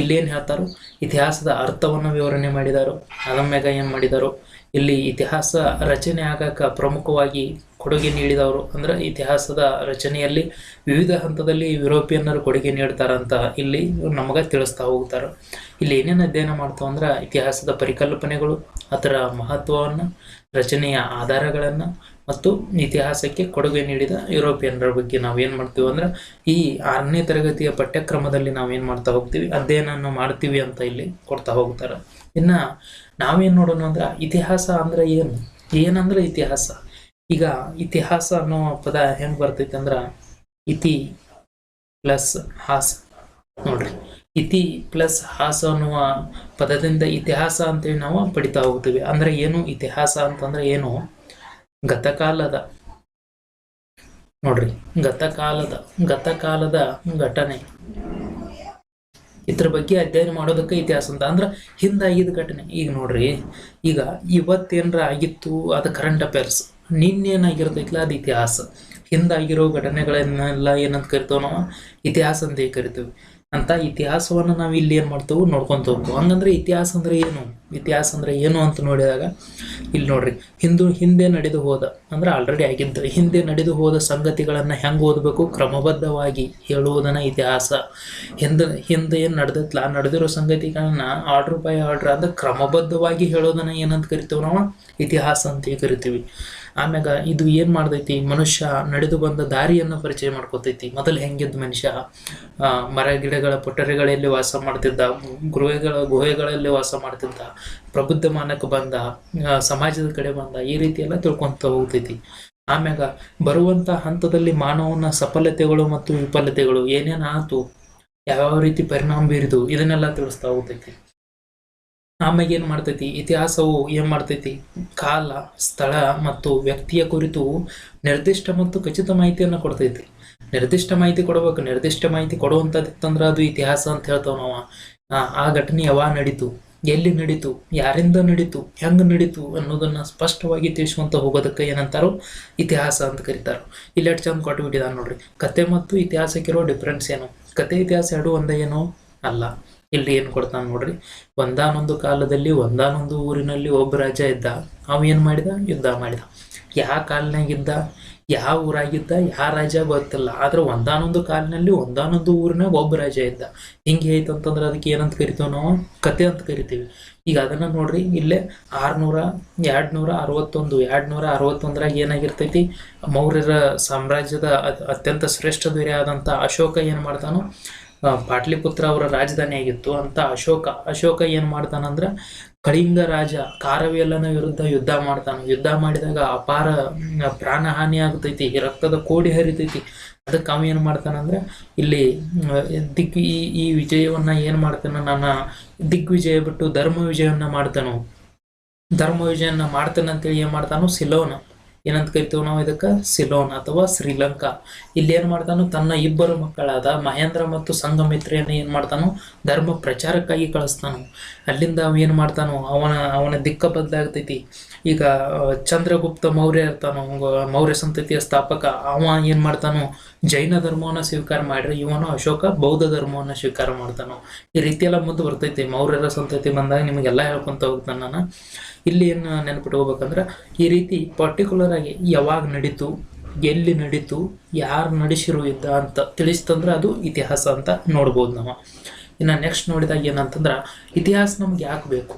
ಇಲ್ಲೇನ್ ಹೇಳ್ತಾರೋ, ಇತಿಹಾಸದ ಅರ್ಥವನ್ನು ವಿವರಣೆ ಮಾಡಿದಾರೋ. ಅದಮ್ಯಾಗ ಏನ್ ಮಾಡಿದಾರೋ, ಇಲ್ಲಿ ಇತಿಹಾಸ ರಚನೆ ಆಗಾಕ ಪ್ರಮುಖವಾಗಿ ಕೊಡುಗೆ ನೀಡಿದವರು ಅಂದ್ರೆ ಇತಿಹಾಸದ ರಚನೆಯಲ್ಲಿ ವಿವಿಧ ಹಂತದಲ್ಲಿ ಯುರೋಪಿಯನ್ನರು ಕೊಡುಗೆ ನೀಡ್ತಾರಂತ ಇಲ್ಲಿ ನಮಗ ತಿಳಿಸ್ತಾ ಹೋಗ್ತಾರ. ಇಲ್ಲಿ ಏನೇನು ಅಧ್ಯಯನ ಮಾಡ್ತಾವ ಅಂದ್ರೆ ಇತಿಹಾಸದ ಪರಿಕಲ್ಪನೆಗಳು, ಅದರ ಮಹತ್ವವನ್ನ, ರಚನೆಯ ಆಧಾರಗಳನ್ನ ಮತ್ತು ಇತಿಹಾಸಕ್ಕೆ ಕೊಡುಗೆ ನೀಡಿದ ಯುರೋಪಿಯನ್ನರ ಬಗ್ಗೆ ನಾವೇನ್ ಮಾಡ್ತೀವಿ ಅಂದ್ರೆ ಈ 6ನೇ ತರಗತಿಯ ಪಠ್ಯಕ್ರಮದಲ್ಲಿ ನಾವೇನ್ ಮಾಡ್ತಾ ಹೋಗ್ತೀವಿ, ಅಧ್ಯಯನ ಮಾಡ್ತೀವಿ ಅಂತ ಇಲ್ಲಿ ಕೊಡ್ತಾ ಹೋಗ್ತಾರ. ಇನ್ನ ನಾವೇನ್ ನೋಡೋಣ ಅಂದ್ರೆ ಇತಿಹಾಸ ಅಂದ್ರೆ ಏನಂದ್ರೆ ಇತಿಹಾಸ. ಈಗ ಇತಿಹಾಸ ಅನ್ನೋ ಪದ ಹೆಂಗ್ ಬರ್ತೈತೆ ಅಂದ್ರ ಇತಿ ಪ್ಲಸ್ ಹಾಸ. ನೋಡ್ರಿ, ಇತಿ ಪ್ಲಸ್ ಹಾಸ ಅನ್ನುವ ಪದದಿಂದ ಇತಿಹಾಸ ಅಂತೇಳಿ ನಾವು ಪಡಿತಾ ಹೋಗ್ತೀವಿ. ಅಂದ್ರೆ ಏನು ಇತಿಹಾಸ ಅಂತಂದ್ರೆ ಏನು? ಗತಕಾಲದ ನೋಡ್ರಿ, ಗತಕಾಲದ ಘಟನೆ, ಇದ್ರ ಬಗ್ಗೆ ಅಧ್ಯಯನ ಮಾಡೋದಕ್ಕೆ ಇತಿಹಾಸ ಅಂತ. ಅಂದ್ರೆ ಹಿಂದಾಗಿದ್ದ ಘಟನೆ. ಈಗ ನೋಡ್ರಿ, ಈಗ ಇವತ್ತೇನ್ರ ಆಗಿತ್ತು ಅದು ಕರೆಂಟ್ ಅಫೇರ್ಸ್, ನಿನ್ನೇನಾಗಿರ್ತೈತಿಲ್ಲ ಅದು ಇತಿಹಾಸ. ಹಿಂದಾಗಿರೋ ಘಟನೆಗಳನ್ನೆಲ್ಲ ಏನಂತ ಕರಿತೇವೆ ನಾವು, ಇತಿಹಾಸ ಅಂತ ಕರಿತೀವಿ. ಅಂತ ಇತಿಹಾಸವನ್ನು ನಾವು ಇಲ್ಲಿ ಏನು ಮಾಡ್ತೇವೆ, ನೋಡ್ಕೊಂತ ಹೋಗ್ತೇವೆ. ಹಂಗಂದ್ರೆ ಇತಿಹಾಸ ಅಂದ್ರೆ ಏನು, ಇತಿಹಾಸ ಅಂದ್ರೆ ಏನು ಅಂತ ನೋಡಿದಾಗ ಇಲ್ಲಿ ನೋಡ್ರಿ, ಹಿಂದೆ ನಡೆದು ಹೋದ ಅಂದ್ರೆ ಆಲ್ರೆಡಿ ಆಗಿದ್ದು, ಹಿಂದೆ ನಡೆದು ಹೋದ ಸಂಗತಿಗಳನ್ನ ಹೆಂಗೆ ಓದಬೇಕು, ಕ್ರಮಬದ್ಧವಾಗಿ ಹೇಳುವುದನ್ನ ಇತಿಹಾಸ. ಹಿಂದೆ ಏನು ನಡೆದಿರೋ ಸಂಗತಿಗಳನ್ನ ಆರ್ಡರ್ ಬೈ ಆರ್ಡರ್ ಅಂದ್ರೆ ಕ್ರಮಬದ್ಧವಾಗಿ ಹೇಳೋದನ್ನ ಏನಂತ ಕರಿತೇವೆ ನಾವು, ಇತಿಹಾಸ ಅಂತ ಕರಿತೀವಿ. ಆಮ್ಯಾಗ ಇದು ಏನು ಮಾಡ್ತೈತಿ, ಮನುಷ್ಯ ನಡೆದು ಬಂದ ದಾರಿಯನ್ನು ಪರಿಚಯ ಮಾಡ್ಕೊತೈತಿ. ಮೊದಲು ಹೆಂಗಿದ್ದ ಮನುಷ್ಯ, ಮರ ಗಿಡಗಳ ಪೊಟರೆಗಳಲ್ಲಿ ವಾಸ ಮಾಡ್ತಿದ್ದ, ಗುಹೆಗಳಲ್ಲಿ ವಾಸ ಮಾಡ್ತಿದ್ದ, ಪ್ರಬುದ್ಧಮಾನಕ್ಕೆ ಬಂದ, ಸಮಾಜದ ಕಡೆ ಬಂದ, ಈ ರೀತಿ ಎಲ್ಲ ತಿಳ್ಕೊಂತ ಹೋಗ್ತೈತಿ. ಆಮ್ಯಾಗ ಬರುವಂತ ಹಂತದಲ್ಲಿ ಮಾನವನ ಸಫಲತೆಗಳು ಮತ್ತು ವಿಫಲತೆಗಳು ಏನೇನಾಯ್ತು, ಯಾವ ರೀತಿ ಪರಿಣಾಮ ಬೀರಿದು, ಇದನ್ನೆಲ್ಲ ತಿಳಿಸ್ತಾ ಹೋಗ್ತೈತಿ. ಆಮ್ಯಾಗ ಏನ್ ಮಾಡ್ತೈತಿ, ಇತಿಹಾಸವು ಏನ್ ಮಾಡ್ತೈತಿ, ಕಾಲ, ಸ್ಥಳ ಮತ್ತು ವ್ಯಕ್ತಿಯ ಕುರಿತು ನಿರ್ದಿಷ್ಟ ಮತ್ತು ಖಚಿತ ಮಾಹಿತಿಯನ್ನು ಕೊಡ್ತೈತಿ. ನಿರ್ದಿಷ್ಟ ಮಾಹಿತಿ ಕೊಡ್ಬೇಕು. ನಿರ್ದಿಷ್ಟ ಮಾಹಿತಿ ಕೊಡುವಂಥದ್ದಿತ್ತಂದ್ರೆ ಅದು ಇತಿಹಾಸ ಅಂತ ಹೇಳ್ತಾವ ನಾವು. ಆ ಘಟನೆ ಯಾವಾಗ ನಡೀತು, ಎಲ್ಲಿ ನಡೀತು, ಯಾರಿಂದ ನಡೀತು, ಹೆಂಗ್ ನಡೀತು ಅನ್ನೋದನ್ನ ಸ್ಪಷ್ಟವಾಗಿ ತಿಳಿಸುವಂತ ಹೋಗೋದಕ್ಕೆ ಏನಂತಾರೋ ಇತಿಹಾಸ ಅಂತ ಕರೀತಾರ. ಇಲ್ಲಿ ಎಷ್ಟು ಚಂದ ಕೊಟ್ಟು ಬಿಟ್ಟಿದಾನ ನೋಡ್ರಿ. ಕತೆ ಮತ್ತು ಇತಿಹಾಸಕ್ಕಿರೋ ಡಿಫ್ರೆನ್ಸ್ ಏನು, ಕತೆ ಇತಿಹಾಸ ಎರಡು ಒಂದೇ ಏನೋ ಅಲ್ಲ. ಇಲ್ಲಿ ಏನು ಕೊಡ್ತಾನ ನೋಡ್ರಿ, ಒಂದಾನೊಂದು ಕಾಲದಲ್ಲಿ ಒಂದಾನೊಂದು ಊರಿನಲ್ಲಿ ಒಬ್ಬ ರಾಜ ಇದ್ದ. ಅವ ಏನ್ ಮಾಡಿದ, ಯುದ್ಧ ಮಾಡಿದ. ಯಾವ ಕಾಲನಾಗಿದ್ದ, ಯಾವ ಊರಾಗಿದ್ದ, ಯಾವ ರಾಜ ಗೊತ್ತಿಲ್ಲ. ಆದ್ರೆ ಒಂದಾನೊಂದು ಕಾಲಿನಲ್ಲಿ ಒಂದಾನೊಂದು ಊರಿನಾಗ ಒಬ್ಬ ರಾಜ ಇದ್ದ. ಹಿಂಗೆ ಐತಂತಂದ್ರೆ ಅದಕ್ಕೆ ಏನಂತ ಕರಿತೀವಿ ನಾವು, ಕತೆ ಅಂತ ಕರಿತೀವಿ. ಈಗ ಅದನ್ನ ನೋಡ್ರಿ, ಇಲ್ಲೇ 261 ಏನಾಗಿರ್ತೈತಿ, ಮೌರ್ಯರ ಸಾಮ್ರಾಜ್ಯದ ಅತ್ಯಂತ ಶ್ರೇಷ್ಠ ದೊರೆ ಆದಂತ ಅಶೋಕ ಏನ್ ಮಾಡ್ತಾನೋ, ಪಾಟ್ಲಿಪುತ್ರ ಅವರ ರಾಜಧಾನಿ ಆಗಿತ್ತು ಅಂತ ಅಶೋಕ ಏನ್ ಮಾಡ್ತಾನಂದ್ರ ಕಳಿಂಗ ರಾಜ ಕಾರವೇಲನ ವಿರುದ್ಧ ಯುದ್ಧ ಮಾಡ್ತಾನ. ಯುದ್ಧ ಮಾಡಿದಾಗ ಅಪಾರ ಪ್ರಾಣ ಹಾನಿ ಆಗ್ತೈತಿ, ರಕ್ತದ ಕೋಡಿ ಹರಿತೈತಿ. ಅದಕ್ಕೆ ಅವ ಏನ್ ಮಾಡ್ತಾನಂದ್ರ ಇಲ್ಲಿ ಈ ವಿಜಯವನ್ನ ಏನ್ ಮಾಡ್ತಾನ, ನಾನು ದಿಗ್ವಿಜಯ ಬಿಟ್ಟು ಧರ್ಮ ವಿಜಯವನ್ನ ಮಾಡ್ತಾನು. ಧರ್ಮ ವಿಜಯನ್ನ ಮಾಡ್ತಾನಂತೇಳಿ ಏನ್ ಮಾಡ್ತಾನು, ಸಿಲೋನ್ ಏನಂತ ಕರಿತೀವಿ ನಾವು ಇದಕ್ಕೆ, ಸಿಲೋನ್ ಅಥವಾ ಶ್ರೀಲಂಕಾ. ಇಲ್ಲಿ ಏನ್ ಮಾಡ್ತಾನು, ತನ್ನ ಇಬ್ಬರು ಮಕ್ಕಳಾದ ಮಹೇಂದ್ರ ಮತ್ತು ಸಂಘಮಿತ್ರೆಯನ್ನು ಏನ್ ಮಾಡ್ತಾನು, ಧರ್ಮ ಪ್ರಚಾರಕ್ಕಾಗಿ ಕಳಿಸ್ತಾನು. ಅಲ್ಲಿಂದ ಅವ ಏನ್ ಮಾಡ್ತಾನು, ಅವನ ದಿಕ್ಕ ಬದಲಾಗ್ತೈತಿ. ಈಗ ಚಂದ್ರಗುಪ್ತ ಮೌರ್ಯ ಇರ್ತಾನು, ಮೌರ್ಯ ಸಂತತಿಯ ಸ್ಥಾಪಕ. ಅವ ಏನ್ ಮಾಡ್ತಾನು, ಜೈನ ಧರ್ಮವನ್ನ ಸ್ವೀಕಾರ ಮಾಡ್ರಿ, ಇವನು ಅಶೋಕ ಬೌದ್ಧ ಧರ್ಮವನ್ನ ಸ್ವೀಕಾರ ಮಾಡ್ತಾನು. ಈ ರೀತಿ ಎಲ್ಲ ಮುಂದೆ ಬರ್ತೈತಿ. ಮೌರ್ಯರ ಸಂತತಿ ಬಂದಾಗ ನಿಮಗೆಲ್ಲ ಹೇಳ್ಕೊಂತ ಹೋಗ್ತಾನೆ ನಾನು. ಇಲ್ಲಿ ಏನು ನೆನಪಿಟ್ಕೋಬೇಕಂದ್ರೆ, ಈ ರೀತಿ ಪರ್ಟಿಕ್ಯುಲರ್ ಆಗಿ ಯಾವಾಗ ನಡೀತು, ಎಲ್ಲಿ ನಡೀತು, ಯಾರು ನಡೆಸಿರು ಯುದ್ಧ ಅಂತ ತಿಳಿಸ್ತಂದ್ರೆ ಅದು ಇತಿಹಾಸ ಅಂತ ನೋಡ್ಬೋದು ನಾವು. ಇನ್ನು ನೆಕ್ಸ್ಟ್ ನೋಡಿದಾಗ ಏನಂತಂದ್ರೆ, ಇತಿಹಾಸ ನಮ್ಗೆ ಯಾಕೆ ಬೇಕು,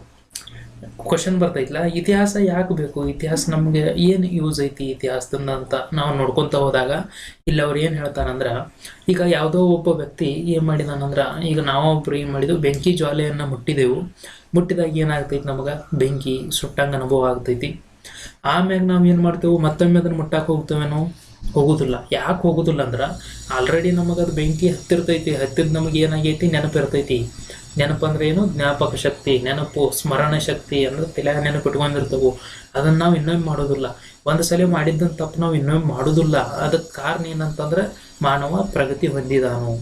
ಕ್ವಶನ್ ಬರ್ತೈತಿಲ್ಲ, ಇತಿಹಾಸ ಯಾಕೆ ಬೇಕು, ಇತಿಹಾಸ ನಮ್ಗೆ ಏನು ಯೂಸ್ ಐತಿ ಇತಿಹಾಸದಿಂದ ಅಂತ ನಾವು ನೋಡ್ಕೊಂತ ಹೋದಾಗ ಇಲ್ಲಿ ಅವ್ರು ಏನು ಹೇಳ್ತಾರಂದ್ರೆ, ಈಗ ಯಾವುದೋ ಒಬ್ಬ ವ್ಯಕ್ತಿ ಏನು ಮಾಡಿದಾನಂದ್ರೆ, ಈಗ ನಾವೊಬ್ರು ಏನು ಮಾಡಿದ್ವು, ಬೆಂಕಿ ಜ್ವಾಲೆಯನ್ನು ಮುಟ್ಟಿದಾಗ ಏನಾಗ್ತೈತಿ, ನಮಗೆ ಬೆಂಕಿ ಸುಟ್ಟಂಗೆ ಅನುಭವ ಆಗ್ತೈತಿ. ಆಮ್ಯಾಗ ನಾವು ಏನು ಮಾಡ್ತೇವೆ, ಮತ್ತೊಮ್ಮೆ ಅದನ್ನು ಮುಟ್ಟಕ್ಕೆ ಹೋಗ್ತೇವೇನೋ, ಹೋಗುದಿಲ್ಲ. ಯಾಕೆ ಹೋಗುದಿಲ್ಲ ಅಂದ್ರೆ, ಆಲ್ರೆಡಿ ನಮಗೆ ಅದು ಬೆಂಕಿ ಹತ್ತಿರ್ತೈತಿ. ಹತ್ತಿದ ನಮಗೆ ಏನಾಗೈತಿ, ನೆನಪಿರ್ತೈತಿ. ನೆನಪು ಅಂದ್ರೆ ಏನು, ಜ್ಞಾಪಕ ಶಕ್ತಿ, ನೆನಪು, ಸ್ಮರಣ ಶಕ್ತಿ ಅಂದ್ರೆ ತಲೆ ನೆನಪಿಟ್ಕೊಂಡಿರ್ತವು. ಅದನ್ನ ನಾವು ಇನ್ನೊಮ್ಮೆ ಮಾಡೋದಿಲ್ಲ. ಒಂದು ಸಲ ಮಾಡಿದ್ದಂತ ತಪ್ಪು ನಾವು ಇನ್ನೊಮ್ಮೆ ಮಾಡೋದಿಲ್ಲ. ಅದಕ್ಕೆ ಕಾರಣ ಏನಂತಂದ್ರೆ, ಮಾನವ ಪ್ರಗತಿ ಹೊಂದಿದಾನು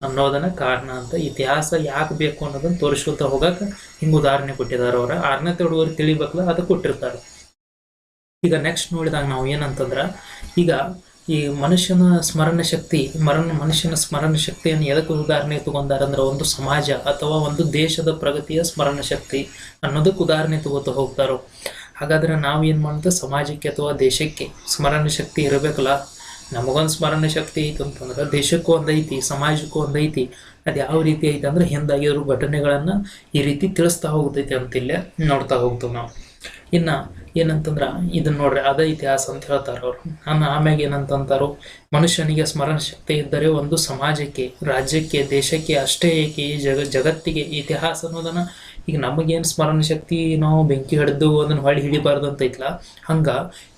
ಅನ್ನೋದನ್ನ ಕಾರಣ ಅಂತ. ಇತಿಹಾಸ ಯಾಕೆ ಬೇಕು ಅನ್ನೋದನ್ನ ತೋರಿಸ್ಕೊತ ಹೋಗಕ್ಕೆ ಹಿಂಗೆ ಉದಾಹರಣೆ ಕೊಟ್ಟಿದ್ದಾರೆ. ಅವರ 6ನೇ ತರಗತಿ ತಿಳಿಬೇಕಲ್ಲ, ಅದಕ್ಕೆ ಕೊಟ್ಟಿರ್ತಾರೆ. ಈಗ ನೆಕ್ಸ್ಟ್ ನೋಡಿದಾಗ ನಾವು ಏನಂತಂದ್ರೆ, ಈಗ ಈ ಮನುಷ್ಯನ ಸ್ಮರಣ ಶಕ್ತಿಯನ್ನು ಎದಕ್ಕೆ ಉದಾಹರಣೆ ತಗೊಂಡಾರಂದ್ರೆ, ಒಂದು ಸಮಾಜ ಅಥವಾ ಒಂದು ದೇಶದ ಪ್ರಗತಿಯ ಸ್ಮರಣ ಶಕ್ತಿ ಅನ್ನೋದಕ್ಕೆ ಉದಾಹರಣೆ ತಗೋತ ಹೋಗ್ತಾರೋ. ಹಾಗಾದ್ರೆ ನಾವು ಏನು ಮಾಡ್ತೇವೆ, ಸಮಾಜಕ್ಕೆ ಅಥವಾ ದೇಶಕ್ಕೆ ಸ್ಮರಣ ಶಕ್ತಿ ಇರಬೇಕಲ್ಲ. ನಮಗೊಂದು ಸ್ಮರಣ ಶಕ್ತಿ ಐತಿ ಅಂತಂದ್ರೆ ದೇಶಕ್ಕೂ ಒಂದೈತಿ, ಸಮಾಜಕ್ಕೂ ಒಂದೈತಿ. ಅದು ಯಾವ ರೀತಿ ಐತಿ ಅಂದ್ರೆ, ಹಿಂದಾಗಿರೋ ಘಟನೆಗಳನ್ನ ಈ ರೀತಿ ತಿಳಿಸ್ತಾ ಹೋಗ್ತೈತಿ ಅಂತಿಲ್ಲೇ ನೋಡ್ತಾ ಹೋಗ್ತೇವೆ ನಾವು. ಇನ್ನ ಏನಂತಂದ್ರ, ಇದನ್ನ ನೋಡ್ರಿ, ಅದ ಇತಿಹಾಸ ಅಂತ ಹೇಳ್ತಾರ ಅವ್ರು. ಆಮ್ಯಾಗ ಏನಂತಾರೋ, ಮನುಷ್ಯನಿಗೆ ಸ್ಮರಣ ಶಕ್ತಿ ಇದ್ದರೆ ಒಂದು ಸಮಾಜಕ್ಕೆ, ರಾಜ್ಯಕ್ಕೆ, ದೇಶಕ್ಕೆ ಅಷ್ಟೇ ಏಕೆ ಈ ಜಗತ್ತಿಗೆ ಇತಿಹಾಸ ಅನ್ನೋದನ್ನ, ಈಗ ನಮಗೇನು ಸ್ಮರಣ ಶಕ್ತಿ, ನಾವು ಬೆಂಕಿ ಹಿಡಿದು ಅದನ್ನ ಹೊಳ್ಳಿ ಹಿಡಿಬಾರ್ದು ಅಂತ ಐತ್ಲ, ಹಂಗ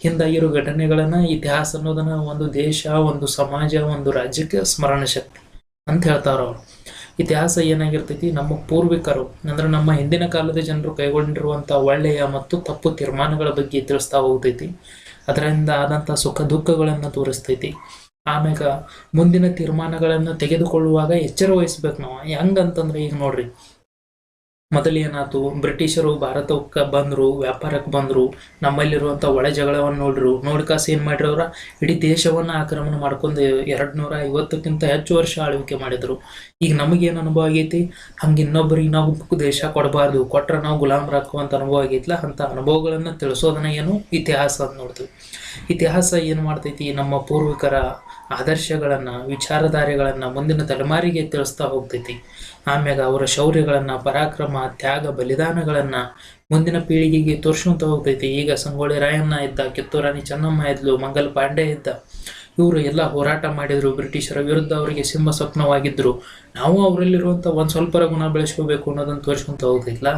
ಹಿಂದಾಗಿರೋ ಘಟನೆಗಳನ್ನ ಇತಿಹಾಸ ಅನ್ನೋದನ್ನ ಒಂದು ದೇಶ, ಒಂದು ಸಮಾಜ, ಒಂದು ರಾಜ್ಯಕ್ಕೆ ಸ್ಮರಣ ಶಕ್ತಿ ಅಂತ ಹೇಳ್ತಾರ ಅವ್ರು. ಇತಿಹಾಸ ಏನಾಗಿರ್ತೈತಿ, ನಮ್ಮ ಪೂರ್ವಿಕರು ಅಂದ್ರೆ ನಮ್ಮ ಹಿಂದಿನ ಕಾಲದ ಜನರು ಕೈಗೊಂಡಿರುವಂತಹ ಒಳ್ಳೆಯ ಮತ್ತು ತಪ್ಪು ತೀರ್ಮಾನಗಳ ಬಗ್ಗೆ ತಿಳಿಸ್ತಾ ಹೋಗ್ತೈತಿ. ಅದರಿಂದ ಆದಂಥ ಸುಖ ದುಃಖಗಳನ್ನು ತೋರಿಸ್ತೈತಿ. ಆಮ್ಯಾಗ ಮುಂದಿನ ತೀರ್ಮಾನಗಳನ್ನು ತೆಗೆದುಕೊಳ್ಳುವಾಗ ಎಚ್ಚರ ವಹಿಸ್ಬೇಕು ನಾವು. ಹೆಂಗಂತಂದ್ರೆ ಈಗ ನೋಡ್ರಿ, ಮೊದಲೇನಾಯ್ತು, ಬ್ರಿಟಿಷರು ಭಾರತಕ್ಕೆ ಬಂದರು, ವ್ಯಾಪಾರಕ್ಕೆ ಬಂದರು, ನಮ್ಮಲ್ಲಿರುವಂಥ ಒಳ ಜಗಳವನ್ನು ನೋಡ್ಕಾಸ ಏನು ಮಾಡ್ರಿ, ಅವರ ಇಡೀ ದೇಶವನ್ನು ಆಕ್ರಮಣ ಮಾಡ್ಕೊಂಡು 250ಕ್ಕಿಂತ ಹೆಚ್ಚು ವರ್ಷ ಆಳ್ವಿಕೆ ಮಾಡಿದರು. ಈಗ ನಮಗೇನು ಅನುಭವ ಆಗೈತಿ, ಹಂಗೆ ಇನ್ನೊಬ್ಬರಿಗೆ ನಾವು ದೇಶ ಕೊಡಬಾರ್ದು, ಕೊಟ್ರೆ ನಾವು ಗುಲಾಮರಾಕುವಂಥ ಅನುಭವ ಆಗೈತಿಲ್ಲ. ಅಂಥ ಅನುಭವಗಳನ್ನು ತಿಳಿಸೋದನ್ನ ಏನು ಇತಿಹಾಸ ಅಂತ ನೋಡ್ತೀವಿ. ಇತಿಹಾಸ ಏನು ಮಾಡ್ತೈತಿ, ನಮ್ಮ ಪೂರ್ವಿಕರ ಆದರ್ಶಗಳನ್ನು, ವಿಚಾರಧಾರೆಗಳನ್ನು ಮುಂದಿನ ತಲೆಮಾರಿಗೆ ತಿಳಿಸ್ತಾ ಹೋಗ್ತೈತಿ. ಆಮ್ಯಾಗ ಅವರ ಶೌರ್ಯಗಳನ್ನು, ಪರಾಕ್ರಮ, ತ್ಯಾಗ, ಬಲಿದಾನಗಳನ್ನು ಮುಂದಿನ ಪೀಳಿಗೆಗೆ ತೋರಿಸುವಂತ ಹೋಗ್ತೈತಿ. ಈಗ ಸಂಗೊಳ್ಳಿ ರಾಯಣ್ಣ ಇದ್ದ, ಕಿತ್ತೂರು ರಾಣಿ ಚೆನ್ನಮ್ಮ ಇದ್ಲು, ಮಂಗಲ್ ಪಾಂಡೆ ಇದ್ದ, ಇವರು ಎಲ್ಲ ಹೋರಾಟ ಮಾಡಿದ್ರು, ಬ್ರಿಟಿಷರ ವಿರುದ್ಧ ಅವರಿಗೆ ಸಿಂಹ ಸ್ವಪ್ನವಾಗಿದ್ರು. ನಾವು ಅವರಲ್ಲಿರುವಂಥ ಒಂದು ಸ್ವಲ್ಪರ ಗುಣ ಬೆಳೆಸ್ಕೋಬೇಕು ಅನ್ನೋದನ್ನು ತೋರಿಸ್ಕೊಂತ ಹೋಗ್ತೈತಿಲ್ಲ.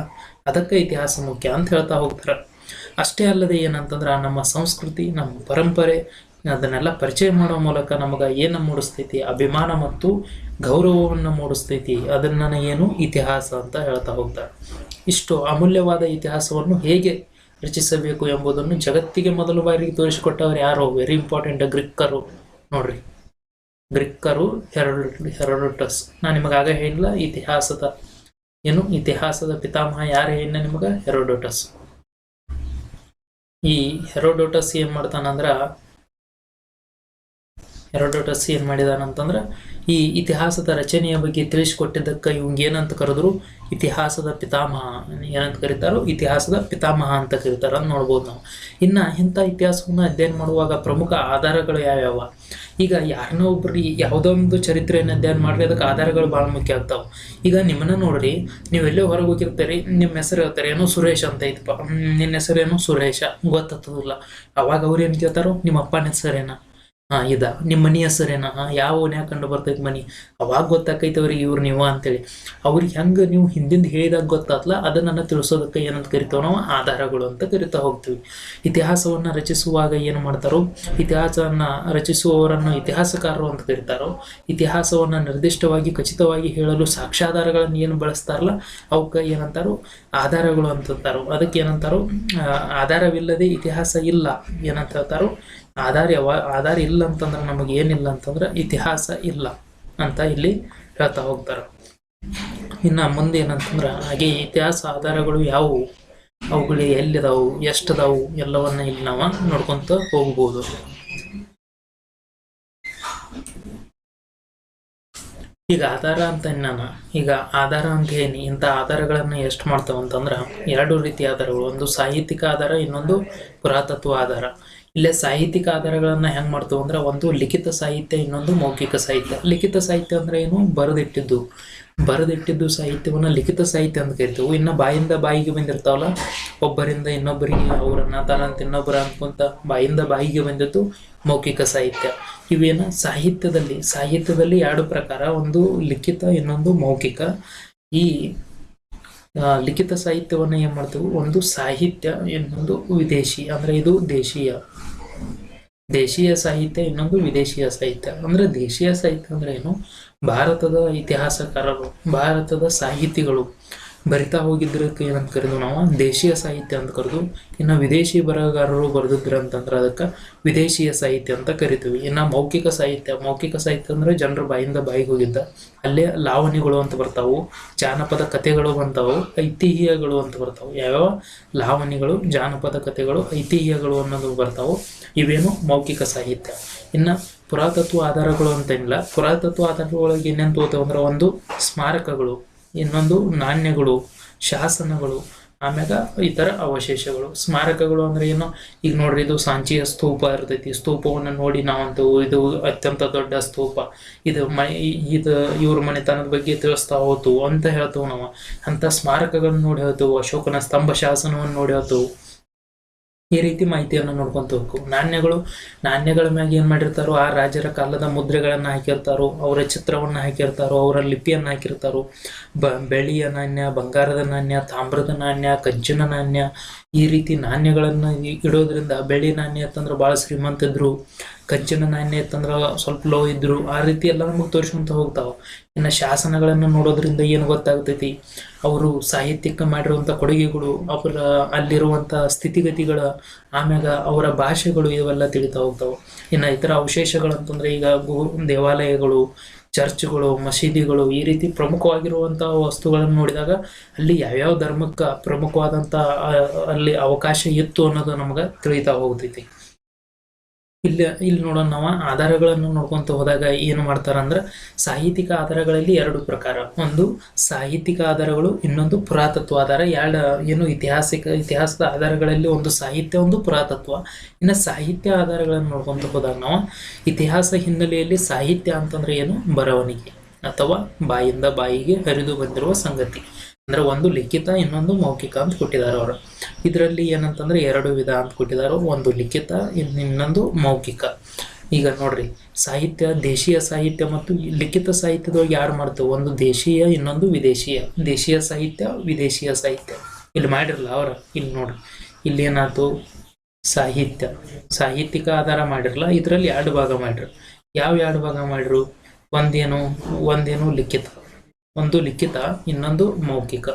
ಅದಕ್ಕೆ ಇತಿಹಾಸ ಮುಖ್ಯ ಅಂತ ಹೇಳ್ತಾ ಹೋಗ್ತಾರೆ. ಅಷ್ಟೇ ಅಲ್ಲದೆ ಏನಂತಂದ್ರೆ, ನಮ್ಮ ಸಂಸ್ಕೃತಿ, ನಮ್ಮ ಪರಂಪರೆ ಅದನ್ನೆಲ್ಲ ಪರಿಚಯ ಮಾಡೋ ಮೂಲಕ ನಮಗೆ ಏನು ಮೂಡಿಸ್ತೈತಿ, ಅಭಿಮಾನ ಮತ್ತು ಗೌರವವನ್ನು ಮೂಡಿಸ್ತೈತಿ. ಅದನ್ನ ಏನು ಇತಿಹಾಸ ಅಂತ ಹೇಳ್ತಾ ಹೋಗ್ತಾರೆ. ಇಷ್ಟು ಅಮೂಲ್ಯವಾದ ಇತಿಹಾಸವನ್ನು ಹೇಗೆ ರಚಿಸಬೇಕು ಎಂಬುದನ್ನು ಜಗತ್ತಿಗೆ ಮೊದಲ ಬಾರಿಗೆ ತೋರಿಸಿಕೊಟ್ಟವರು ಯಾರು? ವೆರಿ ಇಂಪಾರ್ಟೆಂಟ್, ಗ್ರೀಕರು. ನೋಡ್ರಿ, ಗ್ರೀಕರು, ಹೆರೋಡೋಟಸ್. ನಾನು ನಿಮಗಾಗ ಹೇಳಿಲ್ಲ ಇತಿಹಾಸದ ಪಿತಾಮಹ ಯಾರು ಹೇಳಿನ ನಿಮಗೆ? ಹೆರೋಡೋಟಸ್. ಈ ಹೆರೋಡೋಟಸ್ ಏನ್ ಮಾಡ್ತಾನಂದ್ರ, ಹೆರೋಡೋಟಸ್ ಏನ್ ಮಾಡಿದಾನಂತಂದ್ರ, ಈ ಇತಿಹಾಸದ ರಚನೆಯ ಬಗ್ಗೆ ತಿಳಿಸಿಕೊಟ್ಟಿದ್ದಕ್ಕೆ ಇವಂಗ ಏನಂತ ಕರೆದ್ರು? ಇತಿಹಾಸದ ಪಿತಾಮಹ. ಏನಂತ ಕರೀತಾರೋ? ಇತಿಹಾಸದ ಪಿತಾಮಹ ಅಂತ ಕರೀತಾರ ಅಂತ ನೋಡ್ಬೋದು ನಾವು. ಇನ್ನ ಇಂಥ ಇತಿಹಾಸವನ್ನು ಅಧ್ಯಯನ ಮಾಡುವಾಗ ಪ್ರಮುಖ ಆಧಾರಗಳು ಯಾವ್ಯಾವ? ಈಗ ಯಾರನ್ನ ಒಬ್ರು ಯಾವುದೊಂದು ಚರಿತ್ರೆಯನ್ನು ಅಧ್ಯಯನ ಮಾಡ್ರಿ, ಅದಕ್ಕೆ ಆಧಾರಗಳು ಭಾಳ ಮುಖ್ಯ ಆಗ್ತಾವ. ಈಗ ನಿಮ್ಮನ್ನ ನೋಡ್ರಿ, ನೀವೆಲ್ಲೋ ಹೊರಗೆ ಹೋಗಿರ್ತೀರಿ, ನಿಮ್ಮ ಹೆಸರು ಹೇಳ್ತಾರೆ, ಏನೋ ಸುರೇಶ್ ಅಂತ ಐತಪ್ಪ, ನಿನ್ನ ಹೆಸರೇನು ಸುರೇಶ, ಗೊತ್ತಾಗ್ತದಿಲ್ಲ. ಅವಾಗ ಅವ್ರು ಏನು ಕೇಳ್ತಾರೋ, ನಿಮ್ಮ ಅಪ್ಪನ ಹೆಸರೇನ? ಇದ. ನಿಮ್ಮ ಮನಿ ಹೆಸರೇನ? ಯಾವ ಓನ್ಯಾಗ ಕಂಡು ಬರ್ತೈತಿ ಮನಿ? ಅವಾಗ ಗೊತ್ತಾಕೈತಿ ಅವ್ರಿಗೆ ಇವ್ರು ನೀವು ಅಂತೇಳಿ. ಅವ್ರಿಗೆ ಹೆಂಗೆ ನೀವು ಹಿಂದಿಂದ ಹೇಳಿದಾಗ ಗೊತ್ತಾತ್ಲ, ಅದನ್ನ ತಿಳಿಸೋದಕ್ಕೆ ಏನಂತ ಕರಿತಾವ ನಾವು? ಆಧಾರಗಳು ಅಂತ ಕರಿತಾ ಹೋಗ್ತೀವಿ. ಇತಿಹಾಸವನ್ನ ರಚಿಸುವಾಗ ಏನು ಮಾಡ್ತಾರೋ, ಇತಿಹಾಸವನ್ನ ರಚಿಸುವವರನ್ನು ಇತಿಹಾಸಕಾರರು ಅಂತ ಕರೀತಾರೋ. ಇತಿಹಾಸವನ್ನ ನಿರ್ದಿಷ್ಟವಾಗಿ ಖಚಿತವಾಗಿ ಹೇಳಲು ಸಾಕ್ಷ್ಯಾಧಾರಗಳನ್ನು ಏನು ಬಳಸ್ತಾರಲ್ಲ, ಅವಕ್ಕೆ ಏನಂತಾರೋ? ಆಧಾರಗಳು ಅಂತಂತಾರೋ. ಅದಕ್ಕೆ ಏನಂತಾರೋ? ಆಧಾರವಿಲ್ಲದೆ ಇತಿಹಾಸ ಇಲ್ಲ ಏನಂತ ಹೇಳ್ತಾರೋ? ಆಧಾರ ಇಲ್ಲ ಅಂತಂದ್ರೆ ನಮಗೆ ಏನಿಲ್ಲ ಅಂತಂದ್ರೆ ಇತಿಹಾಸ ಇಲ್ಲ ಅಂತ ಇಲ್ಲಿ ಹೇಳ್ತಾ ಹೋಗ್ತಾರೆ. ಇನ್ನು ಮುಂದೆ ಏನಂತಂದ್ರೆ, ಹಾಗೆ ಇತಿಹಾಸ ಆಧಾರಗಳು ಯಾವುವು, ಅವುಗಳು ಎಲ್ಲಿದಾವು, ಎಷ್ಟದಾವು, ಎಲ್ಲವನ್ನ ಇಲ್ಲಿ ನಾವು ನೋಡ್ಕೊಂತ ಹೋಗ್ಬೋದು. ಈಗ ಆಧಾರ ಅಂತ ಆಧಾರ ಅಂತ ಏನಿ, ಇಂಥ ಆಧಾರಗಳನ್ನ ಎಷ್ಟು ಮಾಡ್ತಾವ ಅಂತಂದ್ರೆ, ಎರಡು ರೀತಿಯ ಆಧಾರಗಳು. ಒಂದು ಸಾಹಿತ್ಯಿಕ ಆಧಾರ, ಇನ್ನೊಂದು ಪುರಾತತ್ವ ಆಧಾರ. ಇಲ್ಲೇ ಸಾಹಿತ್ಯಿಕ ಆಧಾರಗಳನ್ನ ಹೆಂಗ್ ಮಾಡ್ತಾವ ಅಂದ್ರೆ, ಒಂದು ಲಿಖಿತ ಸಾಹಿತ್ಯ, ಇನ್ನೊಂದು ಮೌಖಿಕ ಸಾಹಿತ್ಯ. ಲಿಖಿತ ಸಾಹಿತ್ಯ ಅಂದ್ರೆ ಏನು? ಬರೆದಿಟ್ಟಿದ್ದು ಸಾಹಿತ್ಯವನ್ನ ಲಿಖಿತ ಸಾಹಿತ್ಯ ಅಂತ ಕರಿತೀವಿ. ಇನ್ನು ಬಾಯಿಂದ ಬಾಯಿಗೆ ಬಂದಿರ್ತಾವಲ್ಲ, ಒಬ್ಬರಿಂದ ಇನ್ನೊಬ್ಬರಿಗೆ, ಅವರನ್ನ ತಾನಂತ ಇನ್ನೊಬ್ಬರ ಅನ್ಕೊಂತ ಬಾಯಿಂದ ಬಾಯಿಗೆ ಬಂದಿದ್ದು ಮೌಖಿಕ ಸಾಹಿತ್ಯ. ಇವೇನ ಸಾಹಿತ್ಯದಲ್ಲಿ ಎರಡು ಪ್ರಕಾರ, ಒಂದು ಲಿಖಿತ, ಇನ್ನೊಂದು ಮೌಖಿಕ. ಈ ಲಿಖಿತ ಸಾಹಿತ್ಯವನ್ನ ಏನ್ ಮಾಡ್ತೀವಿ? ಒಂದು ಸಾಹಿತ್ಯ, ಇನ್ನೊಂದು ವಿದೇಶಿ. ಅಂದ್ರೆ ಇದು ದೇಶೀಯ ಸಾಹಿತ್ಯ, ಇನ್ನೊಂದು ವಿದೇಶಿಯ ಸಾಹಿತ್ಯ. ಅಂದ್ರೆ ದೇಶೀಯ ಸಾಹಿತ್ಯ ಅಂದ್ರೆ ಏನು? ಭಾರತದ ಇತಿಹಾಸಕಾರರು, ಭಾರತದ ಸಾಹಿತಿಗಳು ಬರಿತಾ ಹೋಗಿದ್ರಕ್ಕೆ ಏನಂತ ಕರೆದು ನಾವು ದೇಶೀಯ ಸಾಹಿತ್ಯ ಅಂತ ಕರೆದು. ಇನ್ನು ವಿದೇಶಿ ಬರಹಗಾರರು ಬರೆದಿದ್ರ ಅಂತಂದ್ರೆ ಅದಕ್ಕೆ ವಿದೇಶಿಯ ಸಾಹಿತ್ಯ ಅಂತ ಕರಿತೀವಿ. ಇನ್ನು ಮೌಖಿಕ ಸಾಹಿತ್ಯ ಅಂದ್ರೆ ಜನರ ಬಾಯಿಂದ ಬಾಯಿಗೆ ಹೋಗಿದ್ದ. ಅಲ್ಲೇ ಲಾವಣಿಗಳು ಅಂತ ಬರ್ತಾವು, ಜಾನಪದ ಕಥೆಗಳು ಬಂತಾವು, ಐತಿಹ್ಯಗಳು ಅಂತ ಬರ್ತಾವು. ಯಾವ್ಯಾವ? ಲಾವಣಿಗಳು, ಜಾನಪದ ಕಥೆಗಳು, ಐತಿಹ್ಯಗಳು ಅನ್ನೋದು ಬರ್ತಾವು. ಇವೇನು? ಮೌಖಿಕ ಸಾಹಿತ್ಯ. ಇನ್ನು ಪುರಾತತ್ವ ಆಧಾರಗಳು ಅಂತ ಇಲ್ಲ. ಪುರಾತತ್ವ ಆಧಾರಗಳೊಳಗೆ ಏನೇನು ತೋತಾವ ಅಂದ್ರೆ, ಒಂದು ಸ್ಮಾರಕಗಳು, ಇನ್ನೊಂದು ನಾಣ್ಯಗಳು, ಶಾಸನಗಳು, ಆಮ್ಯಾಗ ಇತರ ಅವಶೇಷಗಳು. ಸ್ಮಾರಕಗಳು ಅಂದ್ರೆ ಏನು? ಈಗ ನೋಡ್ರಿ, ಇದು ಸಾಂಚಿಯ ಸ್ತೂಪ ಇರ್ತೈತಿ. ಸ್ತೂಪವನ್ನು ನೋಡಿ ನಾವಂತೂ ಇದು ಅತ್ಯಂತ ದೊಡ್ಡ ಸ್ತೂಪ, ಇದು ಇವ್ರ ಮನೆತನದ ಬಗ್ಗೆ ತಿಳಿಸ್ತಾ ಹೋತು ಅಂತ ಹೇಳ್ತೇವೆ ನಾವು. ಅಂತ ಸ್ಮಾರಕಗಳನ್ನ ನೋಡಿ ಹೇಳ್ತೇವೆ. ಅಶೋಕನ ಸ್ತಂಭ ಶಾಸನವನ್ನು ನೋಡಿ ಹೇಳ್ತೇವೆ. ಈ ರೀತಿ ಮಾಹಿತಿಯನ್ನು ನೋಡ್ಕೊಂತ ಹೋಗ್ಬೇಕು. ನಾಣ್ಯಗಳ ಮ್ಯಾಗ ಏನ್ ಮಾಡಿರ್ತಾರೋ, ಆ ರಾಜರ ಕಾಲದ ಮುದ್ರೆಗಳನ್ನ ಹಾಕಿರ್ತಾರೋ, ಅವರ ಚಿತ್ರವನ್ನ ಹಾಕಿರ್ತಾರೋ, ಅವರ ಲಿಪಿಯನ್ನ ಹಾಕಿರ್ತಾರೋ. ಬೆಳ್ಳಿಯ ನಾಣ್ಯ, ಬಂಗಾರದ ನಾಣ್ಯ, ತಾಮ್ರದ ನಾಣ್ಯ, ಕಂಚಿನ ನಾಣ್ಯ, ಈ ರೀತಿ ನಾಣ್ಯಗಳನ್ನ ಇಡೋದ್ರಿಂದ, ಬೆಳ್ಳಿ ನಾಣ್ಯ ಅಂತಂದ್ರೆ ಬಹಳ ಶ್ರೀಮಂತ ಇದ್ರು, ಕಂಚಿನ ನಾಣ್ಯ ಇತ್ತಂದ್ರೆ ಸ್ವಲ್ಪ ಲೋ ಇದ್ರು, ಆ ರೀತಿ ಎಲ್ಲ ನಮಗೆ ತೋರಿಸ್ಕೊಂತ ಹೋಗ್ತಾವ. ಇನ್ನು ಶಾಸನಗಳನ್ನು ನೋಡೋದ್ರಿಂದ ಏನು ಗೊತ್ತಾಗ್ತೈತಿ, ಅವರು ಸಾಹಿತ್ಯಕ್ಕೆ ಮಾಡಿರುವಂಥ ಕೊಡುಗೆಗಳು, ಅವರ ಅಲ್ಲಿರುವಂಥ ಸ್ಥಿತಿಗತಿಗಳ, ಆಮ್ಯಾಗ ಅವರ ಭಾಷೆಗಳು ಇವೆಲ್ಲ ತಿಳಿತಾ ಹೋಗ್ತಾವೆ. ಇನ್ನು ಇತರ ಅವಶೇಷಗಳಂತಂದ್ರೆ ಈಗ ದೇವಾಲಯಗಳು, ಚರ್ಚ್ಗಳು, ಮಸೀದಿಗಳು, ಈ ರೀತಿ ಪ್ರಮುಖವಾಗಿರುವಂಥ ವಸ್ತುಗಳನ್ನು ನೋಡಿದಾಗ ಅಲ್ಲಿ ಯಾವ್ಯಾವ ಧರ್ಮಕ್ಕೆ ಪ್ರಮುಖವಾದಂಥ ಅಲ್ಲಿ ಅವಕಾಶ ಇತ್ತು ಅನ್ನೋದು ನಮ್ಗೆ ತಿಳಿತಾ ಹೋಗ್ತೈತಿ. ಇಲ್ಲಿ ನೋಡೋಣ, ನಾವು ಆಧಾರಗಳನ್ನು ನೋಡ್ಕೊಂತ ಹೋದಾಗ ಏನು ಮಾಡ್ತಾರಂದ್ರೆ ಸಾಹಿತ್ಯಿಕ ಆಧಾರಗಳಲ್ಲಿ ಎರಡು ಪ್ರಕಾರ, ಒಂದು ಸಾಹಿತ್ಯಿಕ ಆಧಾರಗಳು, ಇನ್ನೊಂದು ಪುರಾತತ್ವ ಆಧಾರ. ಏನು ಇತಿಹಾಸದ ಆಧಾರಗಳಲ್ಲಿ ಒಂದು ಸಾಹಿತ್ಯ, ಒಂದು ಪುರಾತತ್ವ. ಇನ್ನು ಸಾಹಿತ್ಯ ಆಧಾರಗಳನ್ನು ನೋಡ್ಕೊಂತ ಹೋದಾಗ ನಾವು ಇತಿಹಾಸ ಹಿನ್ನೆಲೆಯಲ್ಲಿ ಸಾಹಿತ್ಯ ಅಂತಂದ್ರೆ ಏನು, ಬರವಣಿಗೆ ಅಥವಾ ಬಾಯಿಂದ ಬಾಯಿಗೆ ಹರಿದು ಬಂದಿರುವ ಸಂಗತಿ. ಅಂದ್ರೆ ಒಂದು ಲಿಖಿತ, ಇನ್ನೊಂದು ಮೌಖಿಕ ಅಂತ ಕೊಟ್ಟಿದ್ದಾರೆ ಅವರು. ಇದರಲ್ಲಿ ಏನಂತಂದ್ರೆ ಎರಡು ವಿಧ ಅಂತ ಕೊಟ್ಟಿದ್ದಾರೆ, ಒಂದು ಲಿಖಿತ, ಇನ್ನೊಂದು ಮೌಖಿಕ. ಈಗ ನೋಡ್ರಿ, ಸಾಹಿತ್ಯ, ದೇಶೀಯ ಸಾಹಿತ್ಯ ಮತ್ತು ಲಿಖಿತ ಸಾಹಿತ್ಯದೊಳಗೆ ಯಾರು ಮಾಡ್ತೇವೆ, ಒಂದು ದೇಶೀಯ, ಇನ್ನೊಂದು ವಿದೇಶೀಯ. ದೇಶೀಯ ಸಾಹಿತ್ಯ, ವಿದೇಶೀಯ ಸಾಹಿತ್ಯ ಇಲ್ಲಿ ಮಾಡಿರಲ್ಲ ಅವ್ರ. ಇಲ್ಲಿ ನೋಡ್ರಿ, ಇಲ್ಲಿ ಏನಾಯ್ತು, ಸಾಹಿತ್ಯಿಕ ಆಧಾರ ಮಾಡಿರಲ್ಲ, ಇದರಲ್ಲಿ ಎರಡು ಭಾಗ ಮಾಡ್ರು. ಯಾವ ಎರಡು ಭಾಗ ಮಾಡ್ರು, ಒಂದೇನು ಲಿಖಿತ, ಒಂದು ಲಿಖಿತ, ಇನ್ನೊಂದು ಮೌಖಿಕ.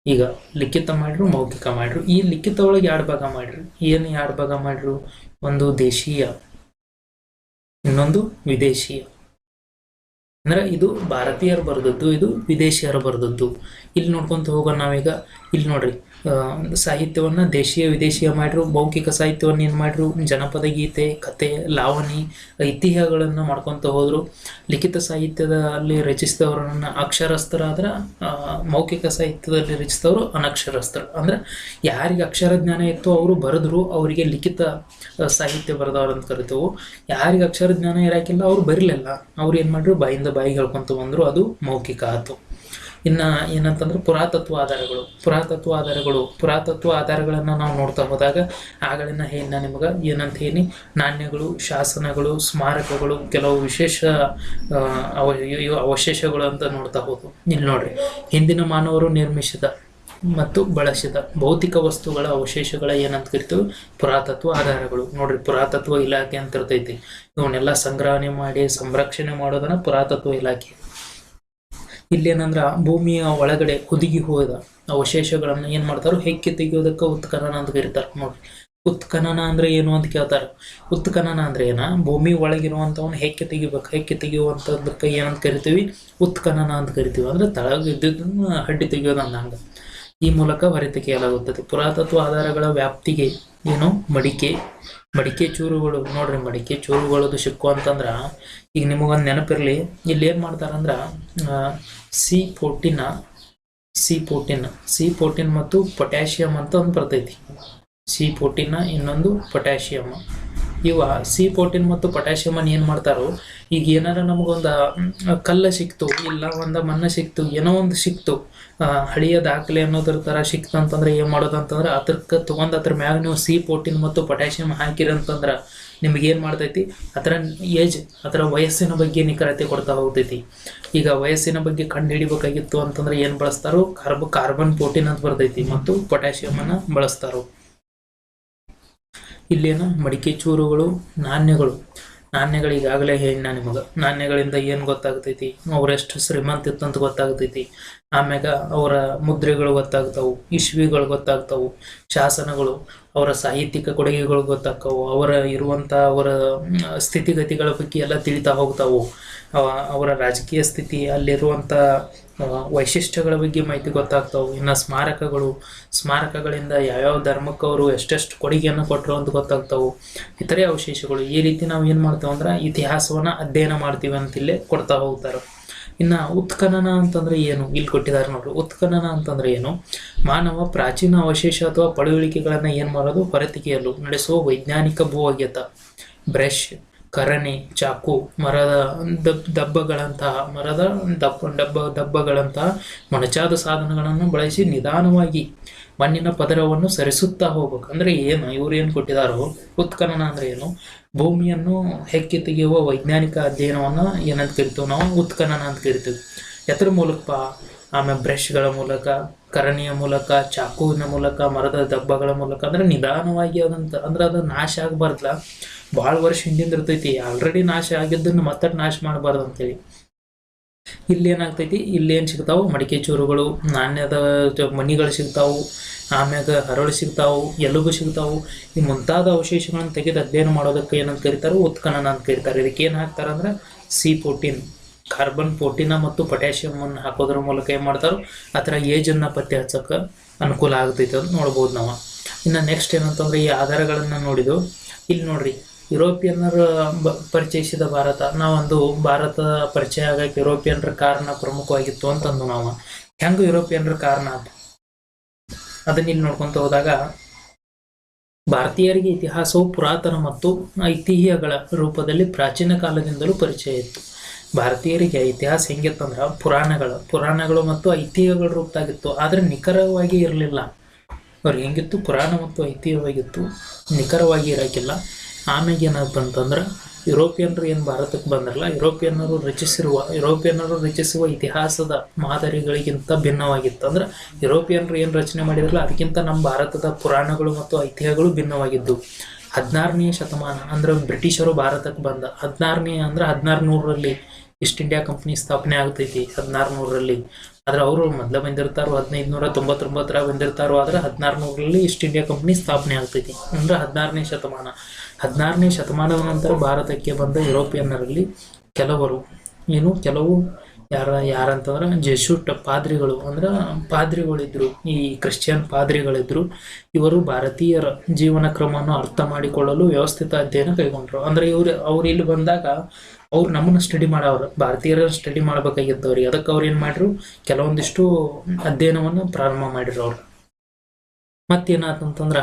ಈಗ ಲಿಖಿತ ಮಾಡ್ರು, ಮೌಖಿಕ ಮಾಡ್ರು. ಈ ಲಿಖಿತ ಒಳಗೆ ಎರಡು ಭಾಗ ಮಾಡ್ರು. ಏನು ಎರಡು ಭಾಗ ಮಾಡ್ರು, ಒಂದು ದೇಶೀಯ, ಇನ್ನೊಂದು ವಿದೇಶೀಯ. ಅಂದ್ರೆ ಇದು ಭಾರತೀಯರು ಬರೆದದ್ದು, ಇದು ವಿದೇಶಿಯರು ಬರೆದದ್ದು. ಇಲ್ಲಿ ನೋಡ್ಕೊಂತ ಹೋಗೋಣ ನಾವೀಗ. ಇಲ್ಲಿ ನೋಡ್ರಿ, ಸಾಹಿತ್ಯವನ್ನ ದೇಶೀಯ ವಿದೇಶೀಯ ಮಾಡ್ರು. ಮೌಖಿಕ ಸಾಹಿತ್ಯವನ್ನ ಏನು ಮಾಡ್ರು, ಜನಪದ ಗೀತೆ, ಕತೆ, ಲಾವಣಿ, ಐತಿಹ್ಯಗಳನ್ನು ಮಾಡ್ಕೊಂತ ಹೋದ್ರು. ಲಿಖಿತ ಸಾಹಿತ್ಯದ ಅಲ್ಲಿ ರಚಿಸಿದವರನ್ನ ಅಕ್ಷರಸ್ಥರಾದ್ರ, ಮೌಖಿಕ ಸಾಹಿತ್ಯದಲ್ಲಿ ರಚಿಸಿದವರು ಅನಕ್ಷರಸ್ಥರು. ಅಂದ್ರೆ ಯಾರಿಗೆ ಅಕ್ಷರ ಜ್ಞಾನ ಇತ್ತು ಅವರು ಬರೆದ್ರು, ಅವರಿಗೆ ಲಿಖಿತ ಸಾಹಿತ್ಯ ಬರೆದವ್ರು ಅಂತ ಕರಿತೇವೆ. ಯಾರಿಗೆ ಅಕ್ಷರ ಜ್ಞಾನ ಇರಾಕಿಲ್ಲ ಅವ್ರು ಬರಿಲಿಲ್ಲ, ಅವ್ರು ಏನ್ ಮಾಡ್ರು, ಬಾಯಿಂದ ಬಾಯಿಗೆ ಹೇಳ್ಕೊಂತ ಬಂದ್ರು, ಅದು ಮೌಖಿಕ ಆಯ್ತು. ಇನ್ನು ಏನಂತಂದ್ರೆ ಪುರಾತತ್ವ ಆಧಾರಗಳನ್ನು ನಾವು ನೋಡ್ತಾ ಹೋದಾಗ ಆಗಳಿನ ನಿಮಗೆ ಏನಂತ ಹೇಳಿ, ನಾಣ್ಯಗಳು, ಶಾಸನಗಳು, ಸ್ಮಾರಕಗಳು, ಕೆಲವು ವಿಶೇಷ ಅವಶೇಷಗಳು ಅಂತ ನೋಡ್ತಾ ಹೋದು. ಇಲ್ಲಿ ನೋಡ್ರಿ, ಹಿಂದಿನ ಮಾನವರು ನಿರ್ಮಿಸಿದ ಮತ್ತು ಬಳಸಿದ ಭೌತಿಕ ವಸ್ತುಗಳ ಅವಶೇಷಗಳ ಏನಂತ ಕರಿತೀವಿ, ಪುರಾತತ್ವ ಆಧಾರಗಳು. ನೋಡ್ರಿ, ಪುರಾತತ್ವ ಇಲಾಖೆ ಅಂತ ಇರ್ತೈತಿ. ಇವನ್ನೆಲ್ಲ ಸಂಗ್ರಹಣೆ ಮಾಡಿ ಸಂರಕ್ಷಣೆ ಮಾಡೋದನ್ನ ಪುರಾತತ್ವ ಇಲಾಖೆ. ಇಲ್ಲೇನಂದ್ರ ಭೂಮಿಯ ಒಳಗಡೆ ಹುದುಗಿ ಹೋದ ಅವಶೇಷಗಳನ್ನ ಏನ್ ಮಾಡ್ತಾರೋ ಹೆಕ್ಕಿ ತೆಗೆಯೋದಕ್ಕೆ ಉತ್ಖನನ ಅಂತ ಕರೀತಾರ. ನೋಡ್ರಿ, ಉತ್ಖನನ ಅಂದ್ರೆ ಏನು ಅಂತ ಕೇಳ್ತಾರ. ಉತ್ಖನನ ಅಂದ್ರೆ ಏನ, ಭೂಮಿ ಒಳಗಿರುವಂತವನ್ನ ಹೆಕ್ಕಿ ತೆಗಿಬೇಕು. ಹೆಕ್ಕಿ ತೆಗೆಯುವಂತದಕ್ಕೆ ಏನಂತ ಕರಿತೀವಿ, ಉತ್ಖನನ ಅಂತ ಕರಿತೀವಿ. ಅಂದ್ರೆ ತಳಗ ಇದ್ದದನ್ನ ಹಡ್ಡಿ ತೆಗೆಯೋದು ಅಂದಂಗ. ಈ ಮೂಲಕ ಹೊರತೆಗೆಯಲಾಗುತ್ತದೆ. ಪುರಾತತ್ವ ಆಧಾರಗಳ ವ್ಯಾಪ್ತಿಗೆ ಏನು, ಮಡಿಕೆ ಚೂರುಗಳು. ನೋಡ್ರಿ, ಮಡಿಕೆ ಚೂರುಗಳದು ಸಿಕ್ಕು ಅಂತಂದ್ರ ಈಗ ನಿಮಗೊಂದು ನೆನಪಿರ್ಲಿ, ಇಲ್ಲಿ ಏನ್ ಮಾಡ್ತಾರಂದ್ರ C14 ಮತ್ತು ಪೊಟ್ಯಾಷಿಯಂ ಅಂತ ಒಂದು ಬರ್ತೈತಿ. C14, ಇನ್ನೊಂದು ಪೊಟ್ಯಾಷಿಯಂ. ಇವ C14 ಮತ್ತು ಪೊಟ್ಯಾಷಿಯಂ ಅನ್ನು ಏನ್ ಮಾಡ್ತಾರೋ, ಈಗ ಏನಾರ ನಮಗೊಂದು ಕಲ್ಲ ಸಿಕ್ತು, ಇಲ್ಲ ಒಂದು ಮಣ್ಣ ಸಿಕ್ತು, ಏನೋ ಒಂದು ಸಿಕ್ತು, ಹಳೆಯ ದಾಖಲೆ ಅನ್ನೋದ್ರ ತರ ಸಿಕ್ತು ಅಂತಂದ್ರೆ ಏನ್ ಮಾಡೋದಂತಂದ್ರೆ ಅದಕ್ಕೆ ತಗೊಂಡ್ ಅದ್ರ ಮ್ಯಾಗ ನೀವು C14 ಮತ್ತು ಪೊಟ್ಯಾಷಿಯಂ ಹಾಕಿರಿ ಅಂತಂದ್ರ ನಿಮ್ಗೆ ಏನ್ ಮಾಡ್ತೈತಿ, ಅದರ ವಯಸ್ಸಿನ ಬಗ್ಗೆ ನಿಖರತೆ ಕೊಡ್ತಾ ಹೋಗ್ತೈತಿ. ಈಗ ವಯಸ್ಸಿನ ಬಗ್ಗೆ ಕಂಡು ಹಿಡಿಬೇಕಾಗಿತ್ತು ಅಂತಂದ್ರೆ ಏನ್ ಬಳಸ್ತಾರೋ, ಕಾರ್ಬನ್ 14 ಅಂತ ಬರ್ತೈತಿ ಮತ್ತು ಪೊಟ್ಯಾಷಿಯಂ ಅನ್ನ ಬಳಸ್ತಾರೋ. ಇಲ್ಲೇನು ಮಡಿಕೆ ಚೂರುಗಳು, ನಾಣ್ಯಗಳು ಈಗಾಗಲೇ ಹೇಳಿ ನಿಮಗೆ. ನಾಣ್ಯಗಳಿಂದ ಏನು ಗೊತ್ತಾಗ್ತೈತಿ, ಅವರೆಷ್ಟು ಶ್ರೀಮಂತ ಇತ್ತಂತ ಗೊತ್ತಾಗ್ತೈತಿ. ಆಮ್ಯಾಗ ಅವರ ಮುದ್ರೆಗಳು ಗೊತ್ತಾಗ್ತಾವು, ಇಸ್ವಿಗಳು ಗೊತ್ತಾಗ್ತಾವು, ಶಾಸನಗಳು, ಅವರ ಸಾಹಿತ್ಯಿಕ ಕೊಡುಗೆಗಳು ಗೊತ್ತಾಗ್ತಾವು, ಅವರ ಸ್ಥಿತಿಗತಿಗಳ ಬಗ್ಗೆ ಎಲ್ಲ ತಿಳಿತಾ ಹೋಗ್ತಾವು. ಅವರ ರಾಜಕೀಯ ಸ್ಥಿತಿ, ಅಲ್ಲಿರುವಂಥ ವೈಶಿಷ್ಟ್ಯಗಳ ಬಗ್ಗೆ ಮಾಹಿತಿ ಗೊತ್ತಾಗ್ತಾವು. ಇನ್ನು ಸ್ಮಾರಕಗಳಿಂದ ಯಾವ್ಯಾವ ಧರ್ಮಕ್ಕೆ ಅವರು ಎಷ್ಟೆಷ್ಟು ಕೊಡುಗೆಯನ್ನು ಕೊಟ್ಟರು ಅಂತ ಗೊತ್ತಾಗ್ತಾವು. ಇತರೆ ಅವಶೇಷಗಳು. ಈ ರೀತಿ ನಾವು ಏನು ಮಾಡ್ತೇವೆ ಅಂದ್ರೆ ಇತಿಹಾಸವನ್ನ ಅಧ್ಯಯನ ಮಾಡ್ತೀವಿ ಅಂತ ಇಲ್ಲೇ ಕೊಡ್ತಾ ಹೋಗ್ತಾರೆ. ಇನ್ನು ಉತ್ಖನನ ಅಂತಂದ್ರೆ ಏನು, ಇಲ್ಲಿ ಕೊಟ್ಟಿದ್ದಾರೆ ನೋಡ್ರಿ. ಉತ್ಖನನ ಅಂತಂದ್ರೆ ಏನು, ಮಾನವ ಪ್ರಾಚೀನ ಅವಶೇಷ ಅಥವಾ ಪಳುವಳಿಕೆಗಳನ್ನ ಏನ್ ಮಾಡೋದು, ಹೊರತೆಗೆಯಲು ನಡೆಸುವ ವೈಜ್ಞಾನಿಕ ಭೂ ಅಗೆತ. ಬ್ರಷ್, ಕರಣೆ, ಚಾಕು, ಮರದ ದಬ್ಬಗಳಂತಹ ಮೊನಚಾದ ಸಾಧನಗಳನ್ನು ಬಳಸಿ ನಿಧಾನವಾಗಿ ಮಣ್ಣಿನ ಪದರವನ್ನು ಸರಿಸುತ್ತಾ ಹೋಗ್ಬೇಕು. ಅಂದ್ರೆ ಏನು, ಇವ್ರು ಏನು ಕೊಟ್ಟಿದಾರೋ, ಉತ್ಖನನ ಅಂದ್ರೆ ಏನು, ಭೂಮಿಯನ್ನು ಹೆಕ್ಕಿ ತೆಗೆಯುವ ವೈಜ್ಞಾನಿಕ ಅಧ್ಯಯನವನ್ನ ಏನಂತ ಕರಿತೀವಿ ನಾವು, ಉತ್ಖನನ ಅಂತ ಕರಿತೀವಿ. ಎತ್ತರ ಮೂಲಕ, ಆಮೇಲೆ ಬ್ರಷ್ಗಳ ಮೂಲಕ, ಕರಣಿಯ ಮೂಲಕ, ಚಾಕುವಿನ ಮೂಲಕ, ಮರದ ದಬ್ಬಗಳ ಮೂಲಕ, ಅಂದ್ರೆ ನಿಧಾನವಾಗಿ ಅದಂತ, ಅಂದ್ರೆ ಅದು ನಾಶ ಆಗಬಾರ್ದಲ್ಲ, ಭಾಳ ವರ್ಷ ಹಿಂದಿಂದ ಇರ್ತೈತಿ. ಆಲ್ರೆಡಿ ನಾಶ ಆಗಿದ್ದನ್ನು ಮತ್ತೆ ನಾಶ ಮಾಡಬಾರ್ದು ಅಂತೇಳಿ. ಇಲ್ಲಿ ಏನಾಗ್ತೈತಿ, ಇಲ್ಲಿ ಏನು ಸಿಗ್ತಾವು, ಮಡಿಕೆ ಚೂರುಗಳು, ನಾಣ್ಯದ ಮಣಿಗಳು ಸಿಗ್ತಾವು, ಆಮ್ಯಾಗ ಹರಳು ಸಿಗ್ತಾವು, ಎಲುಬು ಸಿಗ್ತಾವು. ಈ ಮುಂತಾದ ಅವಶೇಷಗಳನ್ನು ತೆಗೆದು ಅಧ್ಯಯನ ಮಾಡೋದಕ್ಕೆ ಏನಂತ ಕರೀತಾರೆ, ಉತ್ಖನನ ಅಂತ ಕರೀತಾರೆ. ಇದಕ್ಕೆ ಏನು ಹಾಕ್ತಾರೆ ಅಂದ್ರೆ C14 ಕಾರ್ಬನ್ 14 ಮತ್ತು ಪೊಟ್ಯಾಷಿಯಂ ಅನ್ನು ಹಾಕೋದ್ರ ಮೂಲಕ ಏನು ಮಾಡ್ತಾರೋ ಆ ಥರ ಏಜನ್ನು ಪತ್ತೆ ಹಚ್ಚಕ್ಕೆ ಅನುಕೂಲ ಆಗ್ತೈತೆ ಅಂತ ನೋಡ್ಬೋದು ನಾವು. ಇನ್ನು ನೆಕ್ಸ್ಟ್ ಏನಂತಂದ್ರೆ ಈ ಆಧಾರಗಳನ್ನು ನೋಡಿದ್ದು. ಇಲ್ಲಿ ನೋಡ್ರಿ, ಯುರೋಪಿಯನ್ನರ ಪರಿಚಯಿಸಿದ ಭಾರತ. ನಾವೊಂದು ಭಾರತ ಪರಿಚಯ ಆಗಕ್ಕೆ ಯುರೋಪಿಯನ್ರ ಕಾರಣ ಪ್ರಮುಖವಾಗಿತ್ತು ಅಂತಂದು ನಾವು. ಹೆಂಗ ಯುರೋಪಿಯನ್ರ ಕಾರಣ ಅಂತ ಅದನ್ನ ಇಲ್ಲಿ ನೋಡ್ಕೊಂತ ಹೋದಾಗ, ಭಾರತೀಯರಿಗೆ ಇತಿಹಾಸವು ಪುರಾತನ ಮತ್ತು ಐತಿಹ್ಯಗಳ ರೂಪದಲ್ಲಿ ಪ್ರಾಚೀನ ಕಾಲದಿಂದಲೂ ಪರಿಚಯ ಇತ್ತು. ಭಾರತೀಯರಿಗೆ ಇತಿಹಾಸ ಹೆಂಗಿತ್ತಂದ್ರ ಪುರಾಣಗಳು ಮತ್ತು ಐತಿಹ್ಯಗಳ ರೂಪದಾಗಿತ್ತು, ಆದ್ರೆ ನಿಖರವಾಗಿ ಇರಲಿಲ್ಲ. ಅವ್ರಿಗೆ ಹೆಂಗಿತ್ತು, ಪುರಾಣ ಮತ್ತು ಐತಿಹ್ಯವಾಗಿತ್ತು, ನಿಖರವಾಗಿ ಇರೋಕ್ಕಿಲ್ಲ. ಆಮೇಲೆ ಏನಾಗ್ತು ಅಂತಂದ್ರೆ ಯುರೋಪಿಯನ್ರು ಏನು ಭಾರತಕ್ಕೆ ಬಂದ್ರಲ್ಲ, ಯುರೋಪಿಯನ್ನರು ರಚಿಸುವ ಇತಿಹಾಸದ ಮಾದರಿಗಳಿಗಿಂತ ಭಿನ್ನವಾಗಿತ್ತು. ಅಂದ್ರೆ ಯುರೋಪಿಯನ್ರು ಏನು ರಚನೆ ಮಾಡಿದ್ರಲ್ಲ ಅದಕ್ಕಿಂತ ನಮ್ಮ ಭಾರತದ ಪುರಾಣಗಳು ಮತ್ತು ಐತಿಹ್ಯಗಳು ಭಿನ್ನವಾಗಿದ್ದು. 16ನೇ ಶತಮಾನ ಅಂದ್ರೆ ಬ್ರಿಟಿಷರು ಭಾರತಕ್ಕೆ ಬಂದ 16ನೇ ಅಂದ್ರೆ 1600ರಲ್ಲಿ ಈಸ್ಟ್ ಇಂಡಿಯಾ ಕಂಪ್ನಿ ಸ್ಥಾಪನೆ ಆಗ್ತೈತಿ 1600ರಲ್ಲಿ. ಆದ್ರೆ ಅವರು ಮೊದಲ ಬಂದಿರ್ತಾರೋ 1599 ಬಂದಿರ್ತಾರೋ, ಆದ್ರೆ 1600ರಲ್ಲಿ ಈಸ್ಟ್ ಇಂಡಿಯಾ ಕಂಪ್ನಿ ಸ್ಥಾಪನೆ ಆಗ್ತೈತಿ. ಅಂದ್ರೆ 16ನೇ ಶತಮಾನ. 16ನೇ ಶತಮಾನದ ನಂತರ ಭಾರತಕ್ಕೆ ಬಂದ ಯುರೋಪಿಯನ್ನರಲ್ಲಿ ಕೆಲವು ಯಾರಂತಂದ್ರೆ ಜೆಸ್ಯೂಟ್ ಪಾದ್ರಿಗಳು, ಅಂದ್ರೆ ಪಾದ್ರಿಗಳಿದ್ರು, ಈ ಕ್ರಿಶ್ಚಿಯನ್ ಪಾದ್ರಿಗಳಿದ್ರು. ಇವರು ಭಾರತೀಯರ ಜೀವನ ಕ್ರಮವನ್ನು ಅರ್ಥ ಮಾಡಿಕೊಳ್ಳಲು ವ್ಯವಸ್ಥಿತ ಅಧ್ಯಯನ ಕೈಗೊಂಡ್ರು. ಅಂದ್ರೆ ಅವ್ರು ಇಲ್ಲಿ ಬಂದಾಗ ಅವ್ರು ನಮ್ಮನ್ನ ಸ್ಟಡಿ ಮಾಡವ್ರು, ಭಾರತೀಯರ ಸ್ಟಡಿ ಮಾಡ್ಬೇಕಾಗಿತ್ತು ಅವ್ರಿಗೆ. ಅದಕ್ಕೆ ಅವ್ರು ಏನು ಮಾಡ್ರು, ಕೆಲವೊಂದಿಷ್ಟು ಅಧ್ಯಯನವನ್ನು ಪ್ರಾರಂಭ ಮಾಡಿದ್ರು ಅವ್ರು. ಮತ್ತೇನಾತಂತಂದ್ರ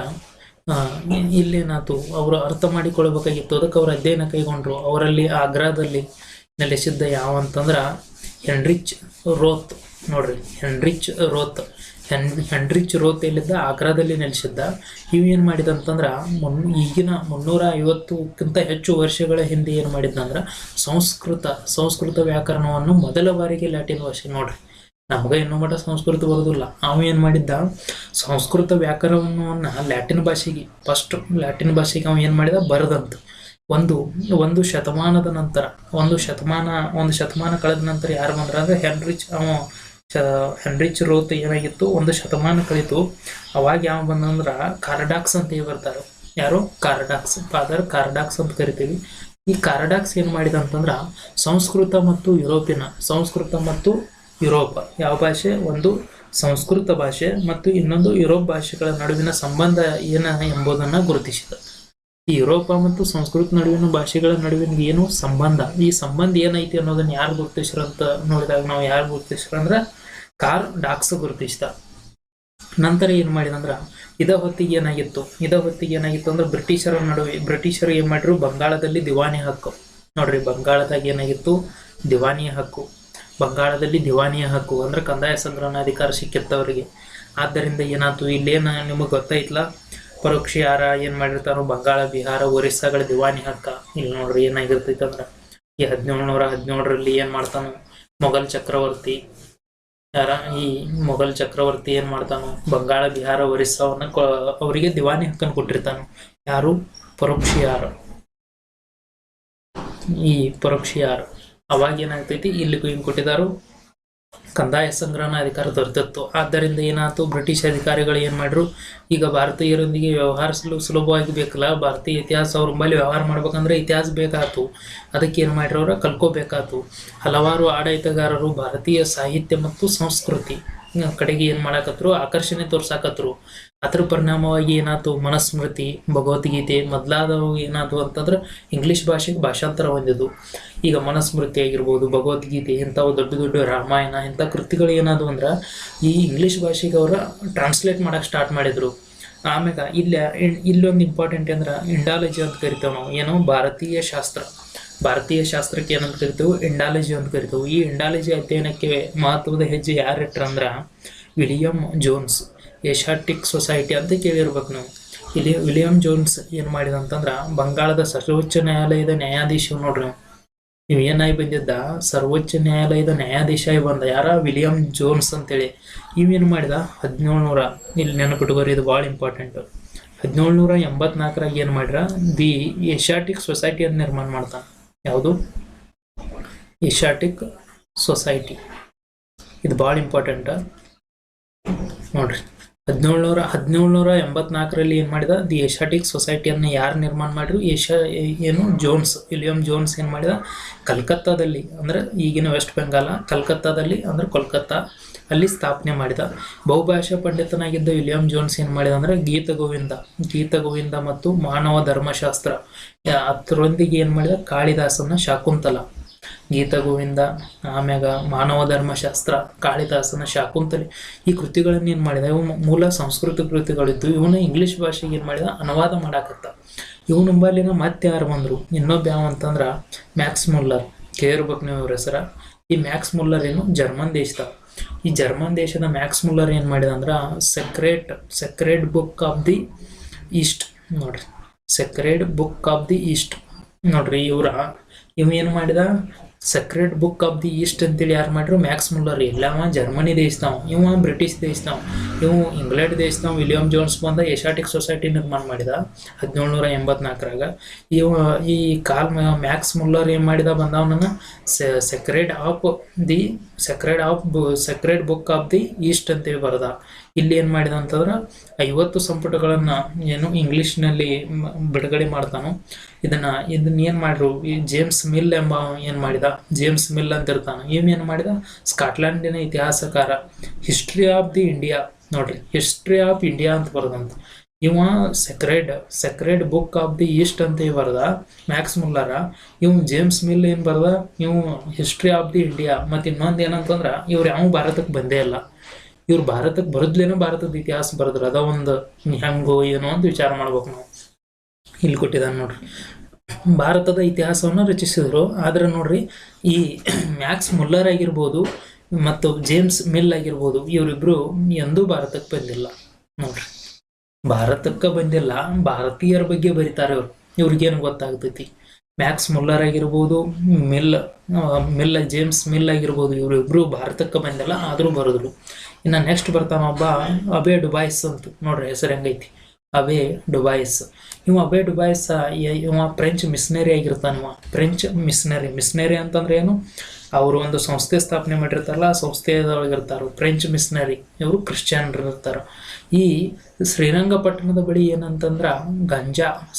ಇಲ್ಲೇನಾಯ್ತು, ಅವರು ಅರ್ಥ ಮಾಡಿಕೊಳ್ಬೇಕಾಗಿತ್ತು. ಅದಕ್ಕೆ ಅವ್ರ ಅಧ್ಯಯನ ಕೈಗೊಂಡ್ರು. ಅವರಲ್ಲಿ ಆಗ್ರಾದಲ್ಲಿ ನೆಲೆಸಿದ್ದ ಯಾವ ಅಂತಂದ್ರ ಹೆನ್ರಿಚ್ ರೋತ್. ನೋಡ್ರಿ, ಹೆನ್ರಿಚ್ ರೋತ್ ಎಲ್ಲಿದ್ದ, ಆಗ್ರಾದಲ್ಲಿ ನೆಲೆಸಿದ್ದ. ಇವು ಏನು ಮಾಡಿದಂತಂದ್ರ ಈಗಿನ 350ಕ್ಕಿಂತ ಹೆಚ್ಚು ವರ್ಷಗಳ ಹಿಂದೆ ಏನು ಮಾಡಿದ್ನಂದ್ರ ಸಂಸ್ಕೃತ ವ್ಯಾಕರಣವನ್ನು ಮೊದಲ ಬಾರಿಗೆ ಲ್ಯಾಟಿನ್ ಭಾಷೆ. ನೋಡ್ರಿ, ನಮ್ಗೆ ಇನ್ನೂ ಮಟ್ಟ ಸಂಸ್ಕೃತ ಬರೋದಿಲ್ಲ. ಅವ ಏನು ಮಾಡಿದ್ದ, ಸಂಸ್ಕೃತ ವ್ಯಾಕರಣವನ್ನ ಲ್ಯಾಟಿನ್ ಭಾಷೆಗೆ ಅವ ಏನು ಮಾಡಿದ, ಬರದಂತ. ಒಂದು ಶತಮಾನದ ನಂತರ ಒಂದು ಶತಮಾನ ಕಳೆದ ನಂತರ ಯಾರು ಬಂದ್ರ ಅಂದ್ರೆ ಹೆನ್ರಿಚ್ ರೋತ್ ಏನಾಗಿತ್ತು, ಒಂದು ಶತಮಾನ ಕಳಿತು. ಅವಾಗ ಯಾವ ಬಂದಂದ್ರ ಕಾರಡಾಕ್ಸ್ ಅಂತ ಹೇಳಿ ಬರ್ತಾರೆ. ಯಾರು, ಫಾದರ್ ಕಾರಡಾಕ್ಸ್ ಅಂತ ಕರಿತೀವಿ. ಈ ಕಾರಡಾಕ್ಸ್ ಏನ್ ಮಾಡಿದ ಅಂತಂದ್ರ ಸಂಸ್ಕೃತ ಮತ್ತು ಯುರೋಪ್ ಯಾವ ಭಾಷೆ, ಒಂದು ಸಂಸ್ಕೃತ ಭಾಷೆ ಮತ್ತು ಇನ್ನೊಂದು ಯುರೋಪ್ ಭಾಷೆಗಳ ನಡುವಿನ ಸಂಬಂಧ ಏನ ಎಂಬುದನ್ನ ಗುರುತಿಸಿದ. ಈ ಯುರೋಪ ಮತ್ತು ಸಂಸ್ಕೃತ ಭಾಷೆಗಳ ನಡುವಿನ ಏನು ಸಂಬಂಧ, ಈ ಸಂಬಂಧ ಏನೈತಿ ಅನ್ನೋದನ್ನ ಯಾರು ಗುರುತಿಸ್ರ ಅಂತ ನೋಡಿದಾಗ ನಾವು ಯಾರು ಗುರುತಿಸ್ರ ಅಂದ್ರೆ ಕಾರಡಾಕ್ಸ್ ಗುರುತಿಸಿದ. ನಂತರ ಏನ್ ಮಾಡಿದಂದ್ರ ಇದ ಹೊತ್ತಿಗೆ ಏನಾಗಿತ್ತು ಅಂದ್ರೆ ಬ್ರಿಟಿಷರು ಏನ್ ಮಾಡಿದ್ರು, ಬಂಗಾಳದಲ್ಲಿ ದಿವಾನಿ ಹಕ್ಕು. ನೋಡ್ರಿ, ಬಂಗಾಳದಾಗ ಏನಾಗಿತ್ತು, ಬಂಗಾಳದಲ್ಲಿ ದಿವಾನಿಯ ಹಕ್ಕು ಅಂದ್ರೆ ಕಂದಾಯ ಸಂಗ್ರಹಣಾಧಿಕಾರ ಸಿಕ್ಕಿತ್ತವರಿಗೆ. ಆದ್ದರಿಂದ ಏನಾಯ್ತು, ಇಲ್ಲೇನ ನಿಮಗೆ ಗೊತ್ತಾಯ್ತಲ್ಲ, ಪರೋಕ್ಷಿಯಾರ ಏನ್ ಮಾಡಿರ್ತಾರೋ ಬಂಗಾಳ, ಬಿಹಾರ, ಒರಿಸ್ಸಾಗಳ ದಿವಾನಿ ಹಕ್ಕ. ಇಲ್ಲಿ ನೋಡ್ರಿ ಏನಾಗಿರ್ತೈತೆ ಅಂದ್ರೆ ಈ 1717ರಲ್ಲಿ ಏನ್ ಮಾಡ್ತಾನು, ಮೊಘಲ್ ಚಕ್ರವರ್ತಿ ಏನ್ ಮಾಡ್ತಾನು, ಬಂಗಾಳ, ಬಿಹಾರ, ಒರಿಸ್ಸಾವನ್ನ ಅವರಿಗೆ ದಿವಾನಿ ಹಕ್ಕನ್ನು ಕೊಟ್ಟಿರ್ತಾನು. ಯಾರು, ಪರೋಕ್ಷಿಯಾರ. ಅವಾಗ ಏನಾಗ್ತೈತಿ, ಇಲ್ಲಿ ಏನ್ ಕೊಟ್ಟಿದಾರು, ಕಂದಾಯ ಸಂಗ್ರಹಣ ಅಧಿಕಾರ ದೊರೆತಿತ್ತು. ಆದ್ದರಿಂದ ಏನಾಯ್ತು, ಬ್ರಿಟಿಷ್ ಅಧಿಕಾರಿಗಳು ಏನ್ ಮಾಡ್ರು, ಈಗ ಭಾರತೀಯರೊಂದಿಗೆ ವ್ಯವಹರಿಸಲು ಸುಲಭವಾಗಿ ಬೇಕಲ್ಲ, ಭಾರತೀಯ ಇತಿಹಾಸ ಅವ್ರ ಮೇಲೆ ವ್ಯವಹಾರ ಮಾಡ್ಬೇಕಂದ್ರೆ ಇತಿಹಾಸ ಬೇಕಾಯ್ತು. ಅದಕ್ಕೆ ಏನ್ ಮಾಡ್ರು, ಅವ್ರ ಕಲ್ಕೋಬೇಕಾಯ್ತು. ಹಲವಾರು ಆಡಳಿತಗಾರರು ಭಾರತೀಯ ಸಾಹಿತ್ಯ ಮತ್ತು ಸಂಸ್ಕೃತಿ ಕಡೆಗೆ ಏನ್ ಮಾಡಾಕತ್ರು, ಆಕರ್ಷಣೆ ತೋರ್ಸಾಕತ್ರು. ಅದ್ರ ಪರಿಣಾಮವಾಗಿ ಏನಾಯ್ತು, ಮನುಸ್ಮೃತಿ, ಭಗವದ್ಗೀತೆ ಮೊದಲಾದವು ಏನಾದ್ರು ಅಂತಂದ್ರೆ ಇಂಗ್ಲಿಷ್ ಭಾಷೆಗೆ ಭಾಷಾಂತರ ಹೊಂದಿದ್ದು. ಈಗ ಮನುಸ್ಮೃತಿ ಆಗಿರ್ಬೋದು, ಭಗವದ್ಗೀತೆ, ಇಂಥವು ದೊಡ್ಡ ರಾಮಾಯಣ ಇಂಥ ಕೃತಿಗಳು ಏನಾದ್ರು ಅಂದ್ರೆ ಈ ಇಂಗ್ಲಿಷ್ ಭಾಷೆಗೆ ಅವರ ಟ್ರಾನ್ಸ್ಲೇಟ್ ಮಾಡಕ್ ಸ್ಟಾರ್ಟ್ ಮಾಡಿದ್ರು. ಆಮ್ಯಾಗ ಇಲ್ಲೊಂದು ಇಂಪಾರ್ಟೆಂಟ್ ಅಂದ್ರೆ ಇಂಡಾಲಜಿ ಅಂತ ಕರಿತೇವೆ ನಾವು. ಏನು, ಭಾರತೀಯ ಶಾಸ್ತ್ರಕ್ಕೆ ಏನಂತ ಕರಿತೇವೆ, ಇಂಡಾಲಜಿ ಅಂತ ಕರಿತೇವೆ. ಈ ಇಂಡಾಲಜಿ ಅಧ್ಯಯನಕ್ಕೆ ಮಹತ್ವದ ಹೆಜ್ಜೆ ಯಾರಿಟ್ರ ಅಂದ್ರ ವಿಲಿಯಂ ಜೋನ್ಸ್. ಏಷ್ಯಾಟಿಕ್ ಸೊಸೈಟಿ ಅಂತ ಕೇಳಿರ್ಬೇಕು ನಾವು. ಇಲ್ಲಿ ವಿಲಿಯಂ ಜೋನ್ಸ್ ಏನ್ ಮಾಡಿದ ಅಂತಂದ್ರ ಬಂಗಾಳದ ಸರ್ವೋಚ್ಚ ನ್ಯಾಯಾಲಯದ ನ್ಯಾಯಾಧೀಶ. ನೋಡ್ರಿ, ನೀವು ಏನಾಗಿ ಬಂದಿದ್ದ, ಸರ್ವೋಚ್ಚ ನ್ಯಾಯಾಲಯದ ನ್ಯಾಯಾಧೀಶ ಬಂದ ಯಾರ, ವಿಲಿಯಂ ಜೋನ್ಸ್ ಅಂತೇಳಿ. ಇವೇನು ಮಾಡಿದ 1700, ಇಲ್ಲಿ ನೆನಪಿಟ್ಕೋರಿ, ಇದು ಭಾಳ ಇಂಪಾರ್ಟೆಂಟ್. 1784 ಏನು ಮಾಡ್ರ ದಿ ಏಷ್ಯಾಟಿಕ್ ಸೊಸೈಟಿಯನ್ನು ನಿರ್ಮಾಣ ಮಾಡ್ತಾನೆ. ಯಾವುದು? Asiatic society. ಇದು ಭಾಳ ಇಂಪಾರ್ಟೆಂಟ್ ನೋಡ್ರಿ. 1784 ಏನು ಮಾಡಿದ ದಿ ಏಷ್ಯಾಟಿಕ್ ಸೊಸೈಟಿಯನ್ನು ಯಾರು ನಿರ್ಮಾಣ ಮಾಡಿದ್ರು? ವಿಲಿಯಂ ಜೋನ್ಸ್ ಏನು ಮಾಡಿದ? ಕಲ್ಕತ್ತಾದಲ್ಲಿ, ಅಂದ್ರೆ ಈಗಿನ ವೆಸ್ಟ್ ಬೆಂಗಾಲ, ಕಲ್ಕತ್ತಾದಲ್ಲಿ ಅಂದ್ರೆ ಕೋಲ್ಕತ್ತಾ ಅಲ್ಲಿ ಸ್ಥಾಪನೆ ಮಾಡಿದ. ಬಹುಭಾಷಾ ಪಂಡಿತನಾಗಿದ್ದ ವಿಲಿಯಂ ಜೋನ್ಸ್ ಏನು ಮಾಡಿದ ಅಂದ್ರೆ ಗೀತಗೋವಿಂದ ಮತ್ತು ಮಾನವ ಧರ್ಮಶಾಸ್ತ್ರ ಅದರೊಂದಿಗೆ ಏನು ಮಾಡಿದ? ಕಾಳಿದಾಸನ ಶಾಕುಂತಲ, ಗೀತಗೋವಿಂದ, ಆಮ್ಯಾಗ ಮಾನವ ಧರ್ಮಶಾಸ್ತ್ರ, ಕಾಳಿದಾಸನ ಶಾಕುಂತಲೆ, ಈ ಕೃತಿಗಳನ್ನ ಏನು ಮಾಡಿದ? ಇವು ಮೂಲ ಸಂಸ್ಕೃತ ಕೃತಿಗಳಿದ್ದು ಇವನ್ನ ಇಂಗ್ಲಿಷ್ ಭಾಷೆಗೆ ಏನು ಮಾಡಿದ? ಅನುವಾದ ಮಾಡಾಕತ್ತ. ಇವು ನಂಬಲ್ಲಿನ ಮತ್ತೆ ಯಾರು ಬಂದರು? ಇನ್ನೊಬ್ಬ ಯಾವ ಅಂತಂದ್ರ ಮ್ಯಾಕ್ಸ್ ಮುಲ್ಲರ್. ಕೇಳಿರ್ಬೇಕು ನೀವು ಇವ್ರ ಹೆಸರ. ಈ ಮ್ಯಾಕ್ಸ್ ಮುಲ್ಲರ್ ಏನು ಜರ್ಮನ್ ದೇಶದ. ಈ ಜರ್ಮನ್ ದೇಶದ ಮ್ಯಾಕ್ಸ್ ಮುಲ್ಲರ್ ಏನು ಮಾಡಿದ ಅಂದ್ರೆ sacred book of the east ನೋಡ್ರಿ, sacred book of the east ನೋಡ್ರಿ. ಇವ ಏನು ಮಾಡಿದ? Sacred book of the east ಅಂತೇಳಿ ಯಾರು ಮಾಡ್ರು? Max Muller. ಎಲ್ಲವ ಜರ್ಮನಿ ದೇಶದವ, ಇವ ಬ್ರಿಟಿಷ್ ದೇಶದವ, ಇವು ಇಂಗ್ಲೆಂಡ್ ದೇಶದವ. ವಿಲಿಯಂ ಜೋನ್ಸ್ ಬಂದ ಏಷ್ಯಾಟಿಕ್ ಸೊಸೈಟಿ ನಿರ್ಮಾಣ ಮಾಡಿದ 1784. ಈ ಮ್ಯಾಕ್ಸ್ ಮುಲ್ಲರ್ ಏನು ಮಾಡಿದ? ಬಂದವನ sacred book of the east ಅಂತೇಳಿ ಬರದ. ಇಲ್ಲಿ ಏನು ಮಾಡಿದ ಅಂತಂದ್ರೆ 50 ಸಂಪುಟಗಳನ್ನು ಏನು ಇಂಗ್ಲೀಷ್ನಲ್ಲಿ ಬಿಡುಗಡೆ ಮಾಡ್ತಾನೋ ಇದನ್ನ ಏನು ಮಾಡ್ರು? ಈ ಜೇಮ್ಸ್ ಮಿಲ್ ಎಂಬ ಏನು ಮಾಡಿದ? ಜೇಮ್ಸ್ ಮಿಲ್ ಅಂತ ಇರ್ತಾನೆ. ಏನು ಮಾಡಿದ? ಸ್ಕಾಟ್ಲ್ಯಾಂಡಿನ ಇತಿಹಾಸಕಾರ. ಹಿಸ್ಟ್ರಿ ಆಫ್ ದಿ ಇಂಡಿಯಾ ನೋಡ್ರಿ, ಹಿಸ್ಟ್ರಿ ಆಫ್ ಇಂಡಿಯಾ ಅಂತ ಬರೋದಂತ. ಇವ sacred book of the East ಅಂತ ಬರದ ಮ್ಯಾಕ್ಸ್ ಮುಲ್ಲರ. ಜೇಮ್ಸ್ ಮಿಲ್ ಏನು ಬರದ? History of the India. ಮತ್ತು ಇನ್ನೊಂದು ಏನಂತಂದ್ರೆ ಇವ್ರು ಯಾವ ಭಾರತಕ್ಕೆ ಬಂದೇ ಇಲ್ಲ. ಇವ್ರು ಭಾರತಕ್ಕೆ ಬರೋದ್ಲೇನೋ ಭಾರತದ ಇತಿಹಾಸ ಬರೆದ್ರು. ಅದ ಒಂದು ಹೆಂಗೋ ಏನೋ ಅಂತ ವಿಚಾರ ಮಾಡ್ಬೇಕು ನಾವು. ಇಲ್ಲಿ ಕೊಟ್ಟಿದ್ದಾನೆ ನೋಡ್ರಿ, ಭಾರತದ ಇತಿಹಾಸವನ್ನು ರಚಿಸಿದ್ರು. ಆದ್ರೆ ನೋಡ್ರಿ, ಈ ಮ್ಯಾಕ್ಸ್ ಮುಲ್ಲರ್ ಆಗಿರ್ಬೋದು ಮತ್ತು ಜೇಮ್ಸ್ ಮಿಲ್ ಆಗಿರ್ಬೋದು, ಇವರಿಬ್ರು ಎಂದೂ ಭಾರತಕ್ಕೆ ಬಂದಿಲ್ಲ ನೋಡ್ರಿ. ಭಾರತಕ್ಕೆ ಬಂದಿಲ್ಲ, ಭಾರತೀಯರ ಬಗ್ಗೆ ಬರೀತಾರೆ ಇವ್ರು. ಇವ್ರಿಗೇನು ಗೊತ್ತಾಗ್ತೈತಿ? ಮ್ಯಾಕ್ಸ್ ಮುಲ್ಲರ್ ಆಗಿರ್ಬೋದು, ಜೇಮ್ಸ್ ಮಿಲ್ ಆಗಿರ್ಬೋದು, ಇವರಿಬ್ರು ಭಾರತಕ್ಕೆ ಬಂದಿಲ್ಲ, ಆದರೂ ಬರೋದ್ರು. ಇನ್ನು ನೆಕ್ಸ್ಟ್ ಬರ್ತಾನೊಬ್ಬ ಅಬೆ ಡುಬಾಯ್ಸ್ ಅಂತ ನೋಡ್ರಿ, ಹೆಸರು ಹೆಂಗೈತಿ? ಅಬೆ ಡುಬಾಯ್ಸ್. ಅಬೆ ಡುಬಾಯ್ಸ್ ಇವ ಫ್ರೆಂಚ್ ಮಿಷನರಿ ಆಗಿರ್ತಾನ. ಫ್ರೆಂಚ್ ಮಿಷನರಿ ಅಂತಂದ್ರೆ ಏನು? ಅವರು ಒಂದು ಸಂಸ್ಥೆ ಸ್ಥಾಪನೆ ಮಾಡಿರ್ತಾರಲ್ಲ, ಆ ಸಂಸ್ಥೆಯೊಳಗಿರ್ತಾರ ಫ್ರೆಂಚ್ ಮಿಷನರಿ. ಇವರು ಕ್ರಿಶ್ಚಿಯನ್ರು ಇರ್ತಾರ. ಈ ಶ್ರೀರಂಗಪಟ್ಟಣದ ಬಳಿ ಏನಂತಂದ್ರ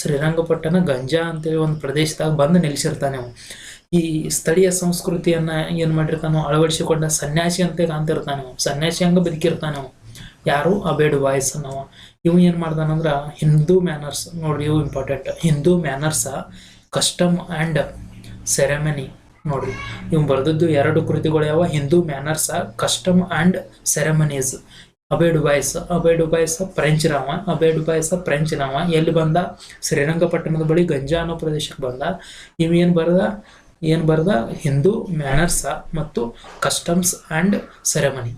ಶ್ರೀರಂಗಪಟ್ಟಣ ಗಂಜಾ ಅಂತೇಳಿ ಒಂದು ಪ್ರದೇಶದಾಗ ಬಂದು ನಿಲ್ಲಿಸಿರ್ತಾನೆ. ಈ ಸ್ಥಳೀಯ ಸಂಸ್ಕೃತಿಯನ್ನ ಏನು ಮಾಡಿರ್ತಾನೋ ಅಳವಡಿಸಿಕೊಂಡ ಸನ್ಯಾಸಿ ಅಂತ ಕಾಣ್ತಿರ್ತಾನೆ. ಸನ್ಯಾಸಿ ಹಂಗ ಬದುಕಿರ್ತಾನೆ. ಯಾರು? ಅಬೆ ಡುಬಾಯ್ಸ್ ಅನ್ನವ. ಏನು ಮಾಡ್ತಾನಂದ್ರ ಹಿಂದೂ ಮ್ಯಾನರ್ಸ್ ನೋಡ್ರಿ, ಇವು important. Hindu manners, custom and ceremony ನೋಡ್ರಿ. ಬರೆದದ್ದು 2 ಕೃತಿಗಳು ಯಾವ? Hindu manners, custom and ceremonies. Abbe Dubois French ರಾವ. ಎಲ್ಲಿ ಬಂದ? ಶ್ರೀರಂಗಪಟ್ಟಣದ ಬಳಿ ಗಂಜಾ ಅನ್ನೋ ಪ್ರದೇಶಕ್ಕೆ ಬಂದ. ಏನು ಬರ್ದ? ಹಿಂದೂ ಮ್ಯಾನರ್ಸ ಮತ್ತು customs and ceremony.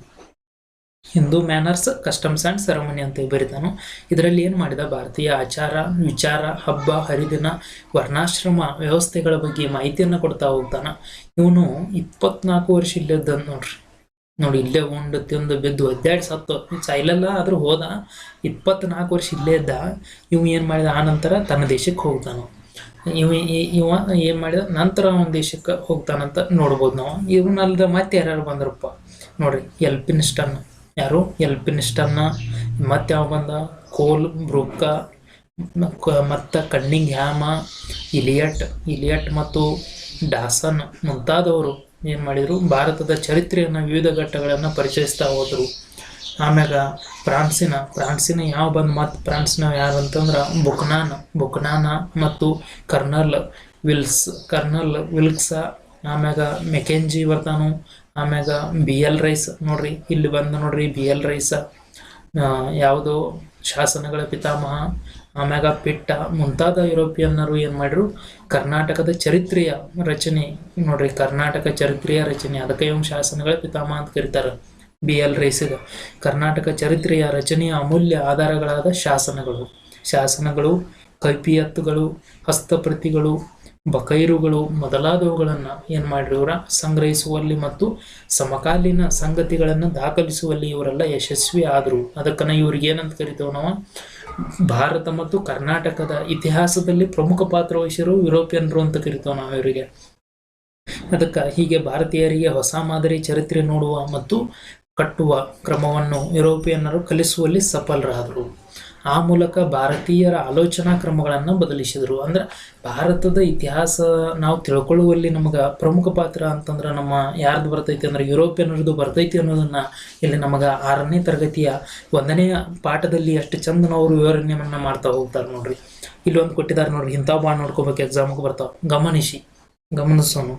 Hindu manners, customs and ceremony ಅಂತ ಬರೀತಾನು. ಇದರಲ್ಲಿ ಏನು ಮಾಡಿದ? ಭಾರತೀಯ ಆಚಾರ ವಿಚಾರ, ಹಬ್ಬ ಹರಿದಿನ, ವರ್ಣಾಶ್ರಮ ವ್ಯವಸ್ಥೆಗಳ ಬಗ್ಗೆ ಮಾಹಿತಿಯನ್ನು ಕೊಡ್ತಾ ಹೋಗ್ತಾನ. ಇವನು 24 ವರ್ಷ ಇಲ್ಲದ ನೋಡಿ, ಇಲ್ಲೇ ಉಂಡು ತಿಂದು ಬಿದ್ದು ಒದ್ದಾಡಿ ಸತ್ತು ಸಾಯಿಲಲ್ಲ, ಆದ್ರೂ ಹೋದ. 24 ವರ್ಷ ಇಲ್ಲೇ ಇದ್ದ. ಏನು ಮಾಡಿದ? ಆ ನಂತರ ತನ್ನ ದೇಶಕ್ಕೆ ಹೋಗ್ತಾನ. ಇವ ಏನು ಮಾಡಿದ? ನಂತರ ಒಂದು ದೇಶಕ್ಕೆ ಹೋಗ್ತಾನಂತ ನೋಡ್ಬೋದು ನಾವು. ಇವನಲ್ದ ಮತ್ತೆ ಯಾರ್ಯಾರು ಬಂದ್ರಪ್ಪ ನೋಡ್ರಿ. ಎಲ್ಪಿನ್ಸ್ಟನ್. ಯಾರು? ಎಲ್ಪಿನ್ಸ್ಟನ್ನ. ಮತ್ತೆ ಯಾವ ಬಂದ? ಕೋಲ್ ಬ್ರೂಕ ಮತ್ತು ಕನ್ನಿಂಗ್ ಹ್ಯಾಮ, ಇಲಿಯಟ್ ಮತ್ತು ಡಾಸನ್ ಮುಂತಾದವರು ಏನು ಮಾಡಿದರು? ಭಾರತದ ಚರಿತ್ರೆಯನ್ನು ವಿವಿಧ ಘಟ್ಟಗಳನ್ನು ಪರಿಚಯಿಸ್ತಾ ಹೋದರು. ಆಮ್ಯಾಗ ಫ್ರಾನ್ಸಿನ ಯಾವ ಬಂದು ಮತ್ತು ಫ್ರಾನ್ಸ್ನ ಯಾರು ಅಂತಂದ್ರೆ ಬುಕ್ನಾನ ಮತ್ತು ಕರ್ನಲ್ ವಿಲ್ಕ್ಸ. ಆಮ್ಯಾಗ ಮೆಕೆಂಜಿ ಬರ್ತಾನು. ಆಮ್ಯಾಗ BL ರೈಸ್ ನೋಡ್ರಿ, ಇಲ್ಲಿ ಬಂದು ನೋಡ್ರಿ BL ರೈಸ್ ಯಾವುದೋ ಶಾಸನಗಳ ಪಿತಾಮಹ. ಆಮ್ಯಾಗ ಪಿಟ್ಟ ಮುಂತಾದ ಯುರೋಪಿಯನ್ನರು ಏನು ಮಾಡಿದ್ರು? ಕರ್ನಾಟಕದ ಚರಿತ್ರೆಯ ರಚನೆ ನೋಡ್ರಿ, ಕರ್ನಾಟಕ ಚರಿತ್ರೆಯ ರಚನೆ, ಅದಕ್ಕೆ ಇವ್ ಶಾಸನಗಳ ಪಿತಾಮಹ ಅಂತ ಕರೀತಾರೆ. BL ರೈಸಿಗೆ ಕರ್ನಾಟಕ ಚರಿತ್ರೆಯ ರಚನೆಯ ಅಮೂಲ್ಯ ಆಧಾರಗಳಾದ ಶಾಸನಗಳು, ಕೈಪಿಯತ್ತುಗಳು, ಹಸ್ತಪ್ರತಿಗಳು, ಬಕೈರುಗಳು ಮೊದಲಾದವುಗಳನ್ನು ಏನು ಮಾಡ್ರಿ ಇವರ ಸಂಗ್ರಹಿಸುವಲ್ಲಿ ಮತ್ತು ಸಮಕಾಲೀನ ಸಂಗತಿಗಳನ್ನು ದಾಖಲಿಸುವಲ್ಲಿ ಇವರೆಲ್ಲ ಯಶಸ್ವಿ ಆದರು. ಅದಕ್ಕನ್ನ ಇವ್ರಿಗೆ ಏನಂತ ಕರಿತೇವೆ ನಾವು, ಭಾರತ ಮತ್ತು ಕರ್ನಾಟಕದ ಇತಿಹಾಸದಲ್ಲಿ ಪ್ರಮುಖ ಪಾತ್ರ ವಹಿಸಿರೋ ಯುರೋಪಿಯನ್ರು ಅಂತ ಕರಿತೇವೆ ನಾವು ಇವರಿಗೆ. ಅದಕ್ಕೆ ಹೀಗೆ ಭಾರತೀಯರಿಗೆ ಹೊಸ ಮಾದರಿ ಚರಿತ್ರೆ ನೋಡುವ ಮತ್ತು ಕಟ್ಟುವ ಕ್ರಮವನ್ನು ಯುರೋಪಿಯನ್ನರು ಕಲಿಸುವಲ್ಲಿ ಸಫಲರಾದರು. ಆ ಮೂಲಕ ಭಾರತೀಯರ ಆಲೋಚನಾ ಕ್ರಮಗಳನ್ನು ಬದಲಿಸಿದರು. ಅಂದ್ರೆ ಭಾರತದ ಇತಿಹಾಸ ನಾವು ತಿಳ್ಕೊಳ್ಳುವಲ್ಲಿ ನಮಗೆ ಪ್ರಮುಖ ಪಾತ್ರ ಅಂತಂದ್ರೆ ನಮ್ಮ ಯಾರ್ದು ಬರ್ತೈತಿ ಅಂದ್ರೆ ಯುರೋಪಿಯನ್ನರದು ಬರ್ತೈತಿ ಅನ್ನೋದನ್ನ ಇಲ್ಲಿ ನಮಗೆ 6ನೇ ತರಗತಿಯ 1ನೇ ಪಾಠದಲ್ಲಿ ಅಷ್ಟು ಚಂದನವರು ವಿವರಣೆಯನ್ನ ಮಾಡ್ತಾ ಹೋಗ್ತಾರೆ ನೋಡ್ರಿ. ಇಲ್ಲೊಂದು ಕೊಟ್ಟಿದ್ದಾರೆ ನೋಡ್ರಿ, ಇಂಥವು ಭಾಳ ನೋಡ್ಕೋಬೇಕು, ಎಕ್ಸಾಮ್ಗೆ ಬರ್ತಾವೆ. ಗಮನಿಸೋನು.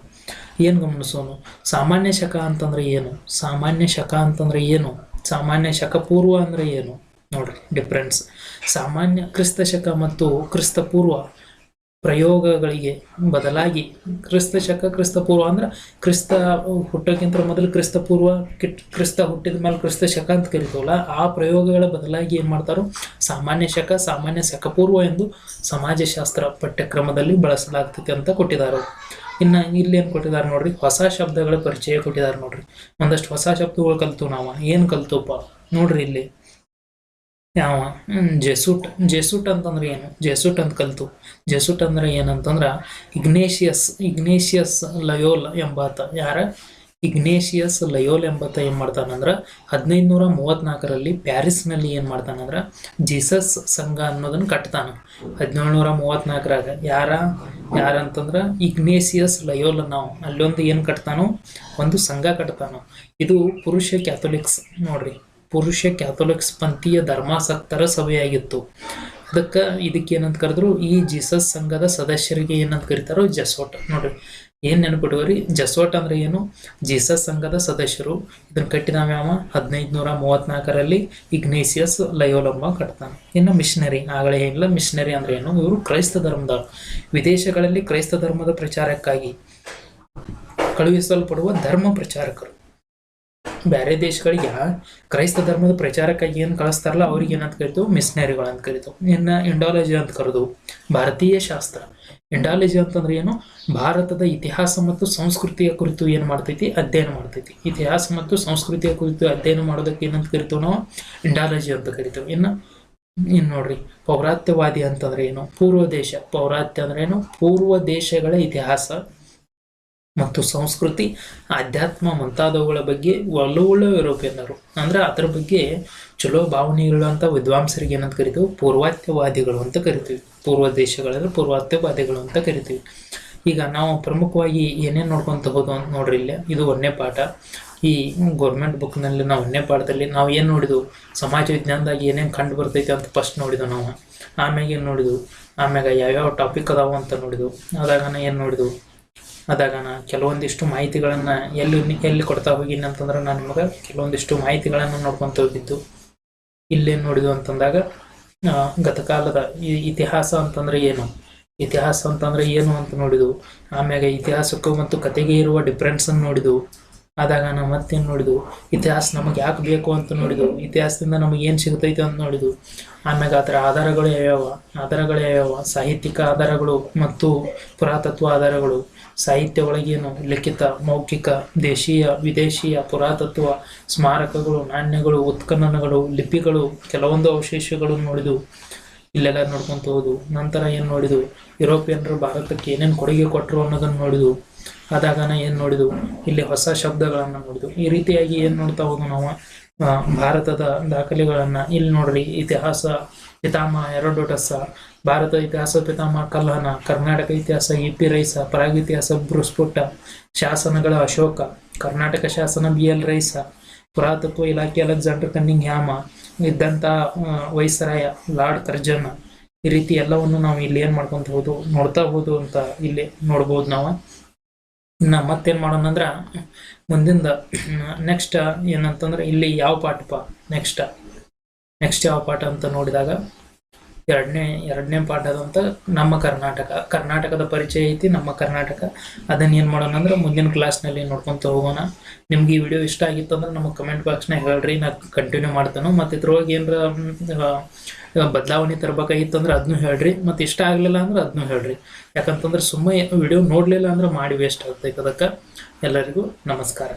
ಏನು ಗಮನಿಸೋನು? ಸಾಮಾನ್ಯ ಶಕ ಅಂತಂದ್ರೆ ಏನು, ಸಾಮಾನ್ಯ ಶಕ ಅಂತಂದ್ರೆ ಏನು, ಸಾಮಾನ್ಯ ಶಕ ಪೂರ್ವ ಅಂದ್ರೆ ಏನು ನೋಡ್ರಿ ಡಿಫ್ರೆನ್ಸ್. ಸಾಮಾನ್ಯ ಕ್ರಿಸ್ತ ಶಕ ಮತ್ತು ಕ್ರಿಸ್ತ ಪೂರ್ವ ಪ್ರಯೋಗಗಳಿಗೆ ಬದಲಾಗಿ ಕ್ರಿಸ್ತ ಶಕ ಕ್ರಿಸ್ತ ಪೂರ್ವ ಅಂದ್ರೆ ಕ್ರಿಸ್ತ ಹುಟ್ಟೋಕ್ಕಿಂತ ಮೊದಲು ಕ್ರಿಸ್ತ ಪೂರ್ವ, ಕ್ರಿಸ್ತ ಹುಟ್ಟಿದ ಮೇಲೆ ಕ್ರಿಸ್ತ ಶಕ ಅಂತ ಕರಿತೀವಲ್ಲ, ಆ ಪ್ರಯೋಗಗಳ ಬದಲಾಗಿ ಏನು ಮಾಡ್ತಾರೋ ಸಾಮಾನ್ಯ ಶಕ ಸಾಮಾನ್ಯ ಶಕ ಪೂರ್ವ ಎಂದು ಸಮಾಜಶಾಸ್ತ್ರ ಪಠ್ಯಕ್ರಮದಲ್ಲಿ ಬಳಸಲಾಗ್ತೈತೆ ಅಂತ ಕೊಟ್ಟಿದ್ದಾರೆ. ಇನ್ನು ಇಲ್ಲಿ ಏನು ಕೊಟ್ಟಿದ್ದಾರೆ ನೋಡ್ರಿ, ಹೊಸ ಶಬ್ದಗಳ ಪರಿಚಯ ಕೊಟ್ಟಿದ್ದಾರೆ ನೋಡ್ರಿ. ಒಂದಷ್ಟು ಹೊಸ ಶಬ್ದಗಳು ಕಲ್ತು ನಾವು ಏನು ಕಲ್ತೋಪ್ಪ ನೋಡ್ರಿ ಇಲ್ಲಿ. ಯಾವ ಜೆಸೂಟ್ ಅಂತಂದ್ರೆ ಏನು, ಜೆಸೂಟ್ ಅಂತ ಕಲ್ತು. ಜೆಸೂಟ್ ಅಂದ್ರೆ ಏನಂತಂದ್ರ ಇಗ್ನೇಷಿಯಸ್ ಲಯೋಲ್ ಎಂಬಾತ, ಯಾರ ಇಗ್ನೇಷಿಯಸ್ ಲಯೋಲ್ ಎಂಬಾತ ಏನ್ ಮಾಡ್ತಾನಂದ್ರ 1534ರಲ್ಲಿ ಪ್ಯಾರಿಸ್ನಲ್ಲಿ ಏನ್ ಮಾಡ್ತಾನಂದ್ರ ಜೀಸಸ್ ಸಂಘ ಅನ್ನೋದನ್ನ ಕಟ್ತಾನ. 1734ರಾಗ ಯಾರಂತಂದ್ರ ಇಗ್ನೇಷಿಯಸ್ ಲಯೋಲ್. ನಾವು ಅಲ್ಲೊಂದು ಏನ್ ಕಟ್ತಾನೋ, ಒಂದು ಸಂಘ ಕಟ್ತಾನೋ. ಇದು ಪುರುಷ ಕ್ಯಾಥೋಲಿಕ್ಸ್ ನೋಡ್ರಿ, ಪುರುಷ ಕ್ಯಾಥೋಲಿಕ್ಸ್ ಪಂಥೀಯ ಧರ್ಮಾಸಕ್ತರ ಸಭೆಯಾಗಿತ್ತು. ಇದಕ್ಕೆ ಏನಂತ ಕರೆದ್ರು, ಈ ಜೀಸಸ್ ಸಂಘದ ಸದಸ್ಯರಿಗೆ ಏನಂತ ಕರೀತಾರೋ ಜೆಸೋಟ್ ನೋಡ್ರಿ. ಏನ್ ನೆನಪಿಡುವರಿ, ಜೆಸೋಟ್ ಅಂದ್ರೆ ಏನು, ಜೀಸಸ್ ಸಂಘದ ಸದಸ್ಯರು. ಇದನ್ನ ಕಟ್ಟಿದ ಯಾವ 1534ರಲ್ಲಿ ಇಗ್ನೇಷಿಯಸ್ ಲಯೋಲಂಬ ಕಟ್ತಾನೆ. ಇನ್ನು ಮಿಷನರಿ, ಆಗಲೇ ಏನಿಲ್ಲ ಮಿಷನರಿ ಅಂದ್ರೆ ಏನು, ಇವರು ಕ್ರೈಸ್ತ ಧರ್ಮದ ವಿದೇಶಗಳಲ್ಲಿ ಕ್ರೈಸ್ತ ಧರ್ಮದ ಪ್ರಚಾರಕ್ಕಾಗಿ ಕಳುಹಿಸಲ್ಪಡುವ ಧರ್ಮ ಪ್ರಚಾರಕರು. ಬೇರೆ ದೇಶಗಳಿಗೆ ಕ್ರೈಸ್ತ ಧರ್ಮದ ಪ್ರಚಾರಕ್ಕಾಗಿ ಏನು ಕಳಿಸ್ತಾರಲ್ಲ ಅವ್ರಿಗೆ ಏನಂತ ಕರಿತು, ಮಿಷನರಿಗಳು ಅಂತ ಕರಿತು. ಇನ್ನು ಇಂಡಾಲಜಿ ಅಂತ ಕರೆದು ಭಾರತೀಯ ಶಾಸ್ತ್ರ. ಇಂಡಾಲಜಿ ಅಂತಂದ್ರೆ ಏನು, ಭಾರತದ ಇತಿಹಾಸ ಮತ್ತು ಸಂಸ್ಕೃತಿಯ ಕುರಿತು ಏನು ಮಾಡ್ತೈತಿ, ಅಧ್ಯಯನ ಮಾಡ್ತೈತಿ. ಇತಿಹಾಸ ಮತ್ತು ಸಂಸ್ಕೃತಿಯ ಕುರಿತು ಅಧ್ಯಯನ ಮಾಡೋದಕ್ಕೆ ಏನಂತ ಕರಿತೀವಿ ನಾವು, ಇಂಡಾಲಜಿ ಅಂತ ಕರಿತೀವಿ. ಇನ್ನು ನೋಡ್ರಿ, ಪೌರಾತ್ಯವಾದಿ ಅಂತಂದ್ರೆ ಏನು, ಪೂರ್ವ ದೇಶ. ಪೌರಾತ್ಯ ಅಂದ್ರೆ ಏನು, ಪೂರ್ವ ದೇಶಗಳ ಇತಿಹಾಸ ಮತ್ತು ಸಂಸ್ಕೃತಿ, ಆಧ್ಯಾತ್ಮ ಮುಂತಾದವುಗಳ ಬಗ್ಗೆ ಒಳ್ಳೆ ಯುರೋಪಿಯನ್ನರು ಅಂದ್ರೆ ಅದರ ಬಗ್ಗೆ ಚಲೋ ಭಾವನೆಗಳಂತ ವಿದ್ವಾಂಸರಿಗೆ ಏನಂತ ಕರಿತೀವಿ, ಪೂರ್ವಾತ್ಯವಾದಿಗಳು ಅಂತ ಕರಿತೀವಿ. ಪೂರ್ವ ದೇಶಗಳಲ್ಲಿ ಪೂರ್ವಾತ್ಯವಾದಿಗಳು ಅಂತ ಕರಿತೀವಿ. ಈಗ ನಾವು ಪ್ರಮುಖವಾಗಿ ಏನೇನು ನೋಡ್ಕೊಂತ ಹೋದು ಅಂತ ನೋಡ್ರಿ. ಇಲ್ಲೇ ಇದು 1ನೇ ಪಾಠ. ಈ ಗೌರ್ಮೆಂಟ್ ಬುಕ್ನಲ್ಲಿ ನಾವು 1ನೇ ಪಾಠದಲ್ಲಿ ನಾವು ಏನು ನೋಡಿದ್ವು, ಸಮಾಜ ವಿಜ್ಞಾನದಾಗ ಏನೇನು ಕಂಡು ಬರ್ತೈತೆ ಅಂತ ಫಸ್ಟ್ ನೋಡಿದ್ವು ನಾವು. ಆಮ್ಯಾಗ ಏನು ನೋಡಿದ್ವು, ಆಮ್ಯಾಗ ಯಾವ್ಯಾವ ಟಾಪಿಕ್ ಅದಾವು ಅಂತ ನೋಡಿದ್ವು. ಅದಾಗ ಏನು ನೋಡಿದ್ವು, ಅದಾಗ ಕೆಲವೊಂದಿಷ್ಟು ಮಾಹಿತಿಗಳನ್ನು ಎಲ್ಲಿ ಕೊಡ್ತಾ ಹೋಗಿನಿ ಅಂತಂದ್ರೆ ನಾನು ನಿಮಗೆ ಕೆಲವೊಂದಿಷ್ಟು ಮಾಹಿತಿಗಳನ್ನು ನೋಡ್ಕೊತ ಹೋಗಿದ್ದು. ಇಲ್ಲೇನು ನೋಡಿದ್ವು ಅಂತಂದಾಗ ಗತಕಾಲದ ಇತಿಹಾಸ ಅಂತಂದ್ರೆ ಏನು, ಇತಿಹಾಸ ಅಂತಂದ್ರೆ ಏನು ಅಂತ ನೋಡಿದ್ವು. ಆಮ್ಯಾಗ ಇತಿಹಾಸಕ್ಕೂ ಮತ್ತು ಕತೆಗೆ ಇರುವ ಡಿಫ್ರೆನ್ಸ್ ಅನ್ನು ನೋಡಿದ್ವು. ಆದಾಗ ನಾವು ಮತ್ತೇನು ನೋಡಿದ್ವು, ಇತಿಹಾಸ ನಮಗೆ ಯಾಕೆ ಬೇಕು ಅಂತ ನೋಡಿದ್ವು, ಇತಿಹಾಸದಿಂದ ನಮಗೆ ಏನು ಸಿಗ್ತೈತೆ ಅಂತ ನೋಡಿದ್ವು. ಆಮ್ಯಾಗ ಅದರ ಆಧಾರಗಳು ಯಾವ್ಯಾವ, ಸಾಹಿತ್ಯಿಕ ಆಧಾರಗಳು ಮತ್ತು ಪುರಾತತ್ವ ಆಧಾರಗಳು. ಸಾಹಿತ್ಯ ಒಳಗೇನು, ಲಿಖಿತ, ಮೌಖಿಕ, ದೇಶೀಯ ವಿದೇಶೀಯ, ಪುರಾತತ್ವ, ಸ್ಮಾರಕಗಳು, ನಾಣ್ಯಗಳು, ಉತ್ಖನನಗಳು, ಲಿಪಿಗಳು, ಕೆಲವೊಂದು ಅವಶೇಷಗಳು ನೋಡಿದ್ವು. ಇಲ್ಲೆಲ್ಲ ನೋಡ್ಕೊಂತ ಹೋದು. ನಂತರ ಏನು ನೋಡಿದ್ವು, ಯುರೋಪಿಯನ್ರು ಭಾರತಕ್ಕೆ ಏನೇನು ಕೊಡುಗೆ ಕೊಟ್ಟರು ಅನ್ನೋದನ್ನು ನೋಡಿದ್ವು. ಆದಾಗನ ಏನು ನೋಡಿದ್ವು, ಇಲ್ಲಿ ಹೊಸ ಶಬ್ದಗಳನ್ನು ನೋಡಿದ್ವು. ಈ ರೀತಿಯಾಗಿ ಏನು ನೋಡ್ತಾ ಹೋದು ನಾವು ಭಾರತದ ದಾಖಲೆಗಳನ್ನು. ಇಲ್ಲಿ ನೋಡ್ರಿ, ಇತಿಹಾಸ ಪಿತಾಮಹ ಹೆರೋಡೋಟಸ್, ಭಾರತ ಇತಿಹಾಸ ಪಿತಾಮಹ ಕಲ್ಹಣ, ಕರ್ನಾಟಕ ಇತಿಹಾಸ EP ರೈಸ, ಪ್ರಾಗ್ ಇತಿಹಾಸ ಬ್ರೂಸ್ಫುಟ, ಶಾಸನಗಳ ಅಶೋಕ, ಕರ್ನಾಟಕ ಶಾಸನ BL ರೈಸ, ಪುರಾತತ್ವ ಇಲಾಖೆ ಅಲೆಕ್ಸಾಂಡರ್ ಕನ್ನಿಂಗ್ಹ್ಯಾಮ, ಇದ್ದಂಥ ವೈಸರಾಯ ಲಾರ್ಡ್ ಕರ್ಜನ್. ಈ ರೀತಿ ಎಲ್ಲವನ್ನು ನಾವು ಇಲ್ಲಿ ಏನು ಮಾಡ್ಕೊಂತ ಹೋದು, ನೋಡ್ತಾ ಹೋದು ಅಂತ ಇಲ್ಲಿ ನೋಡ್ಬೋದು ನಾವು. ಇನ್ನು ಮತ್ತೇನು ಮಾಡೋಣ ಅಂದ್ರೆ ಮುಂದಿಂದ ನೆಕ್ಸ್ಟ್ ಏನಂತಂದ್ರೆ ಇಲ್ಲಿ ಯಾವ ಪಾಠಪ್ಪ, ನೆಕ್ಸ್ಟ್ ಯಾವ ಪಾಠ ಅಂತ ನೋಡಿದಾಗ ಎರಡನೇ ಪಾಠ ಅದಂತ ನಮ್ಮ ಕರ್ನಾಟಕದ ಪರಿಚಯ ಐತಿ. ನಮ್ಮ ಕರ್ನಾಟಕ ಅದನ್ನ ಏನು ಮಾಡೋಣ ಅಂದ್ರೆ ಮುಂದಿನ ಕ್ಲಾಸ್ನಲ್ಲಿ ನೋಡ್ಕೊಂತ ಹೋಗೋಣ. ನಿಮ್ಗೆ ಈ ವಿಡಿಯೋ ಇಷ್ಟ ಆಗಿತ್ತು ಅಂದ್ರೆ ನಮ್ಮ ಕಮೆಂಟ್ ಬಾಕ್ಸ್ನಾಗ ಹೇಳ್ರಿ, ನಾ ಕಂಟಿನ್ಯೂ ಮಾಡ್ತೇನೆ. ಮತ್ತು ಇದ್ರೊಳಗೆ ಏನರ ಬದಲಾವಣೆ ತರಬೇಕಾಗಿತ್ತು ಅಂದ್ರೆ ಅದನ್ನೂ ಹೇಳ್ರಿ, ಮತ್ತು ಇಷ್ಟ ಆಗಲಿಲ್ಲ ಅಂದ್ರೆ ಅದನ್ನೂ ಹೇಳ್ರಿ. ಯಾಕಂತಂದ್ರೆ ಸುಮ್ಮನೆ ವಿಡಿಯೋ ನೋಡಲಿಲ್ಲ ಅಂದ್ರೆ ಮಾಡಿ ವೇಸ್ಟ್ ಆಗ್ತೈತೆ. ಅದಕ್ಕೆ ಎಲ್ಲರಿಗೂ ನಮಸ್ಕಾರ.